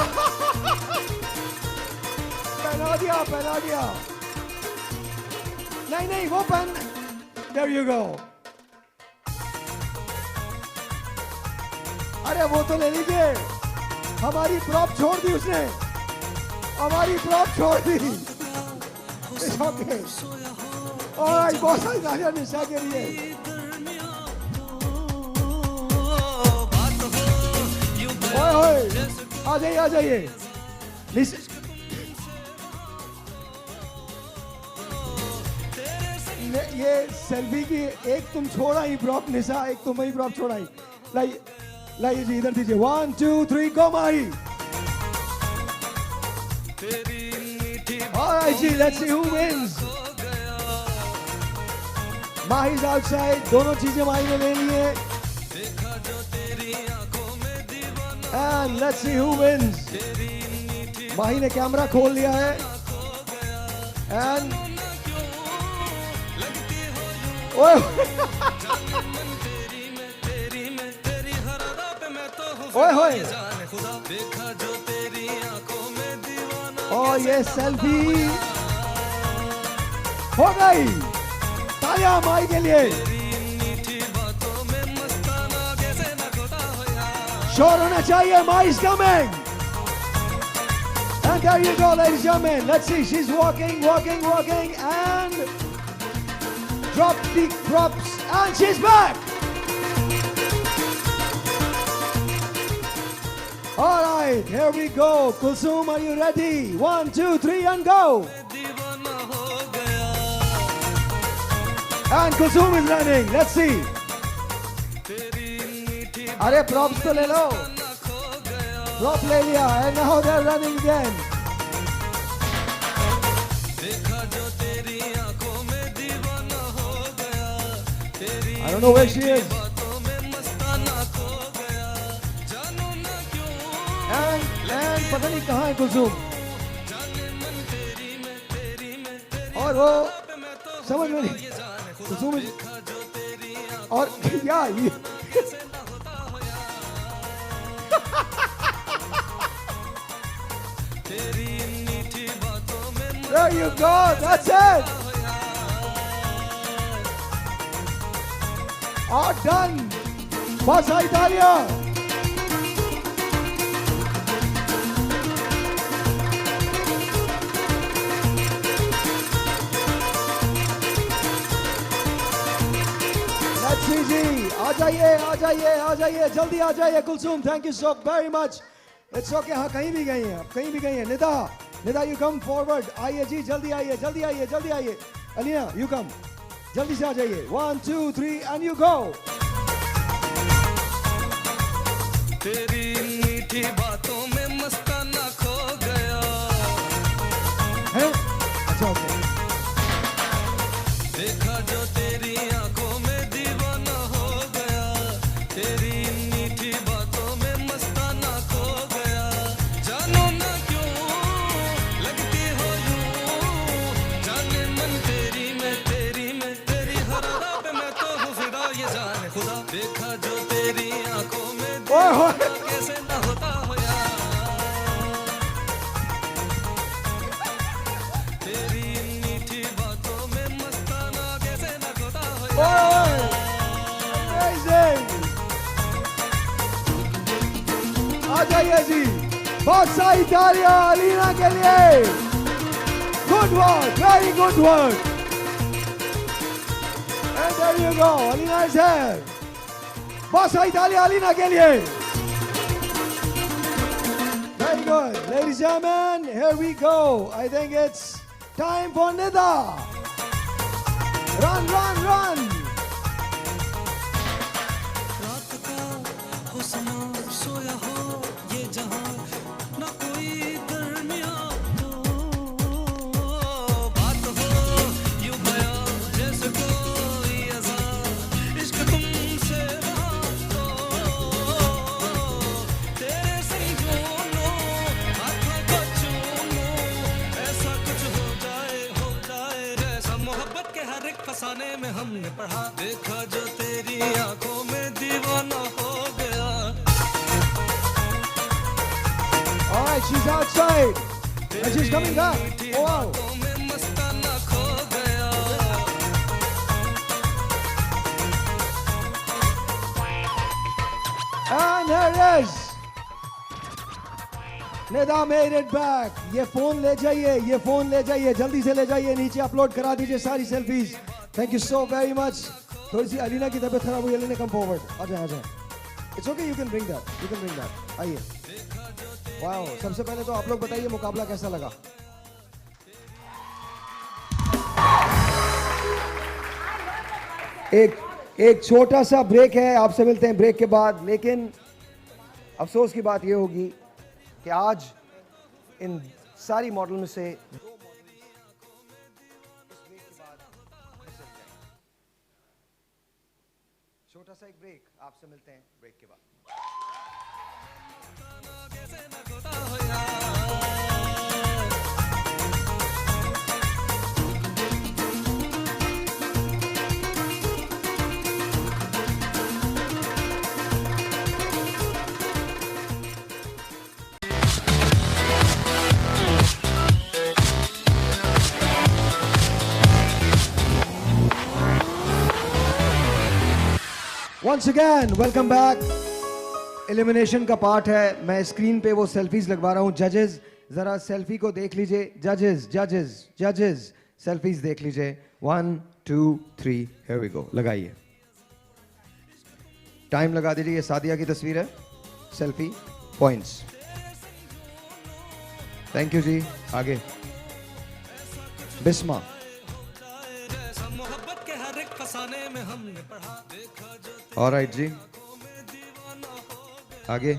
दिया। नहीं वो पहन। There you go. अरे वो तो ले लीजिए। हमारी प्रॉप छोड़ दी उसने। हमारी प्रॉप छोड़ दी। It's okay. Alright, बहुत सारी गालियाँ निशा के लिए। ओए, आ जाइए। ये सेल्फी की एक तुम छोड़ा ही प्रॉप निशा, एक तुम ही प्रॉप छोड़ा ही। लाइए जी, इधर दीजिए। 1 2 3 गो माही। Alright ji, let's see who wins. माही's outside, दोनों चीजें माही ने ले ली है। And let's see who wins. माही ने कैमरा खोल लिया है। And ओए होए। और ये सेल्फी हो गई। तालियां माही के लिए। शोर होना चाहिए। माही is coming. And there you go, ladies and gentlemen. Let's see. She's walking, and drop the props, and she's back. All right, here we go. Kulsum, are you ready? 1 2 3 and go. And Kulsum is running. Let's see. अरे props तो ले लो। Prop ले लिया, and now they're running again. I don't know where she is. And पता नहीं कहाँ है कुलसुम। और वो समझ में नहीं। कुलसुम और क्या ये? There you go. That's it. All done. Forza Italia. Let's see जी, आ जाइए, जल्दी आ जाइए Kulsum. Thank you so very much. It's okay. हाँ, कहीं भी गई हैं। Nida, you come forward. आइए जी, जल्दी आइए। Alina, you come. जल्दी से आ जाइए। 1 2 3 and you go. तेरी मीठी बातों में मस्ताना खो गया है। अच्छा ओके। देखा जो तेरी आंखों में दीवाना हो गया। तेरी मीठी बातों में मस्ताना खो गया। जानो ना क्यों लगती हो यूं। जाने मन तेरी में तेरी हर अदा पे मैं तो हूँ फिदा। ये जाने खुदा। देखा जो तेरी आंखों में कैसे ना होता हो यार। तेरी मीठी बातों में मस्ताना कैसे ना होता हो यार। Amazing. आ जाइए जी। Forza Italia, अलीना के लिए। Good work, very good work. And there you go, Alina is here. Forza Italia, Alina के लिए। Very good. Ladies and gentlemen, here we go. I think it's time for Nida. Run. रात का हुस्न सोया हो ये जहां ना कोई दरमिया हो। बात हो यूं बयां जैसे कोई अज़ां। इश्क तुमसे रहा तो तेरे संग लो हाथों को चूमो। ऐसा कुछ हो जाए जैसा मोहब्बत के हर एक फसाने में हमने पढ़ा। देखा जो तेरी she's outside and she's coming back. Oh wow. And here it is. Nida made it back. ये फोन ले जाइए, ये फोन ले जाइए, जल्दी से ले जाइए, नीचे अपलोड करा दीजिए सारी selfies. Thank you so very much. थोड़ी सी अलीना की तबीयत खराब हुई, अलीना come forward. आ जाए. It's okay, you can bring that. You can bring that. आइए. Wow. सबसे पहले तो आप लोग बताइए मुकाबला कैसा लगा? एक छोटा सा ब्रेक है, आपसे मिलते हैं ब्रेक के बाद. लेकिन अफसोस की बात ये होगी कि आज इन सारी मॉडल में से छोटा सा एक ब्रेक, आपसे मिलते हैं ब्रेक के बाद. Once again, welcome back. Elimination का पार्ट है. मैं स्क्रीन पे वो सेल्फीज लगवा रहा हूं. जजेस जरा सेल्फी को देख लीजिए. जजेस सेल्फीज देख लीजिए. 1 2 3 here we go. लगाइए. टाइम लगा दीजिए. ये सादिया की तस्वीर है. Selfie points. थैंक यू जी. आगे बिस्मा. ऑलराइट जी. आगे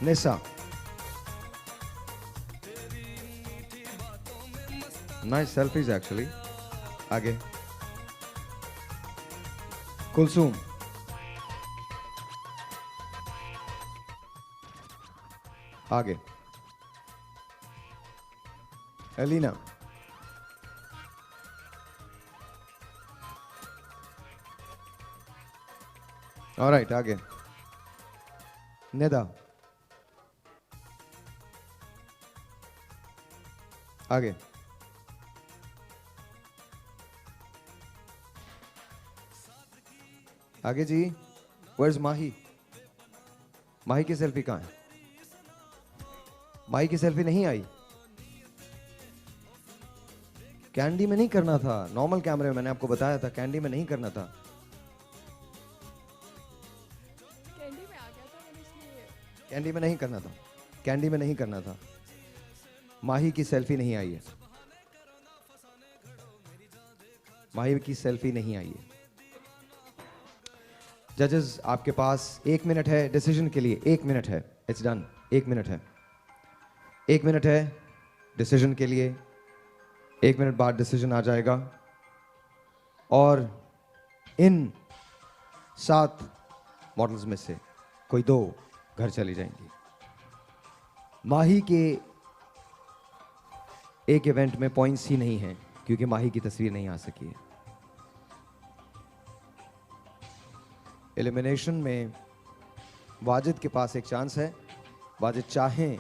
निसा. Nice selfies actually. आगे कुलसूम. आगे एलिना. ऑलराइट. आगे निदा. आगे आगे जी. Where's माही? माही की सेल्फी कहाँ है? माही की सेल्फी नहीं आई. कैंडी में नहीं करना था. नॉर्मल कैमरे में मैंने आपको बताया था. कैंडी में नहीं करना था. कैंडी में नहीं करना था. कैंडी में नहीं करना था. माही की सेल्फी नहीं आई है. माही की सेल्फी नहीं आई है. जजेस आपके पास 1 मिनट है डिसीजन के लिए. 1 मिनट है. It's done. 1 मिनट है. 1 मिनट है डिसीजन के लिए. 1 मिनट बाद डिसीजन आ जाएगा और इन 7 मॉडल्स में से कोई 2 घर चली जाएंगी. माही के एक इवेंट में पॉइंट्स ही नहीं हैं क्योंकि माही की तस्वीर नहीं आ सकी है. एलिमिनेशन में वाजिद के पास एक चांस है. वाजिद चाहें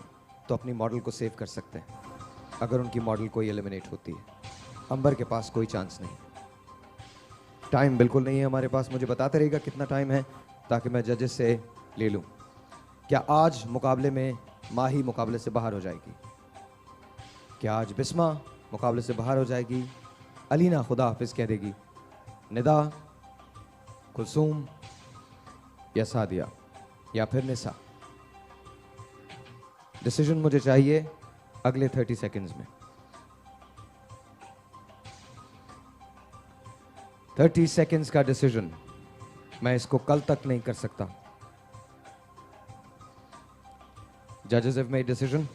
तो अपनी मॉडल को सेव कर सकते हैं अगर उनकी मॉडल कोई एलिमिनेट होती है. अंबर के पास कोई चांस नहीं. टाइम बिल्कुल नहीं है हमारे पास. मुझे बताते रहिएगा कितना टाइम है ताकि मैं जजेस से ले लूं. क्या आज मुकाबले में माही मुकाबले से बाहर हो जाएगी? क्या आज बिस्मा मुकाबले से बाहर हो जाएगी? अलीना खुदा हाफिज कह देगी? निदा, कुलसूम या सादिया या फिर निसा? डिसीजन मुझे चाहिए अगले 30 सेकंड्स में. 30 सेकंड्स का डिसीजन. मैं इसको कल तक नहीं कर सकता. Judges have made decision.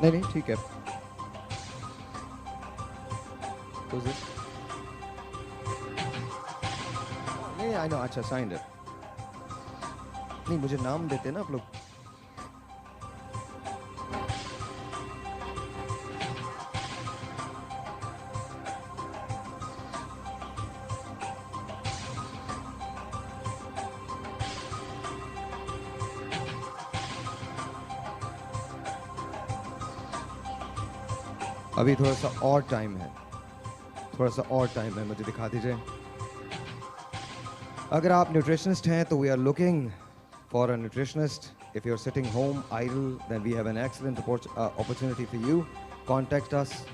नहीं ठीक है. Who's this? नहीं I know. अच्छा signed it. नहीं मुझे नाम देते ना आप लोग. अभी थोड़ा सा और टाइम है, मुझे दिखा दीजिए। अगर आप न्यूट्रिशनिस्ट हैं तो we are looking for a nutritionist. If you are sitting home idle then we have an excellent opportunity for you. Contact us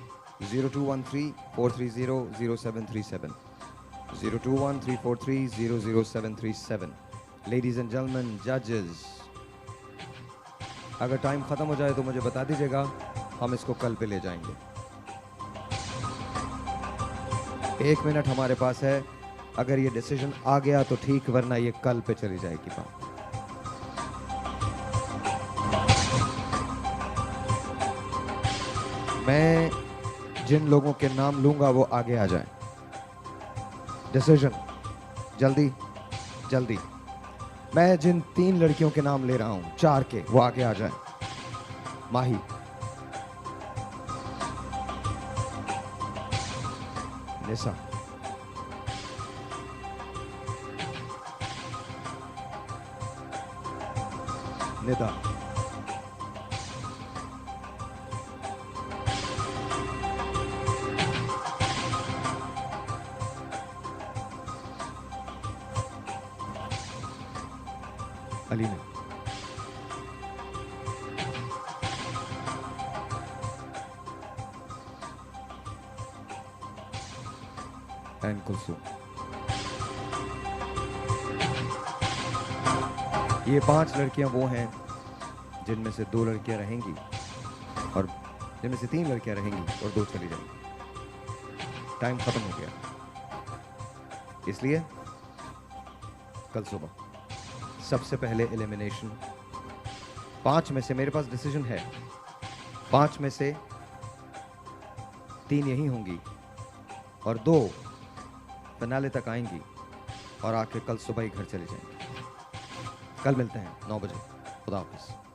0213-430-0737 0213-430-0737। Ladies and gentleman, जजेस, अगर टाइम खत्म हो जाए तो मुझे बता दीजिएगा, हम इसको कल पे ले जाएंगे। 1 मिनट हमारे पास है, अगर ये डिसीजन आ गया तो ठीक, वरना ये कल पे चली जाएगी बात। मैं जिन लोगों के नाम लूंगा वो आगे आ जाएं। डिसीजन जल्दी जल्दी। मैं जिन 3 लड़कियों के नाम ले रहा हूं, 4 के, वो आगे आ जाएं। माही, निसा, निदा, अलीना, एंड कुलसुम। ये 5 लड़कियां वो हैं जिनमें से 2 लड़कियां रहेंगी और जिनमें से 3 लड़कियां रहेंगी और 2 चली जाएंगी। टाइम खत्म हो गया, इसलिए कल सुबह सबसे पहले एलिमिनेशन। 5 में से मेरे पास डिसीजन है, 5 में से 3 यही होंगी और 2 फिनाले तक आएंगी और आके कल सुबह ही घर चली जाएंगी। कल मिलते हैं 9 बजे। खुदा हाफिज़।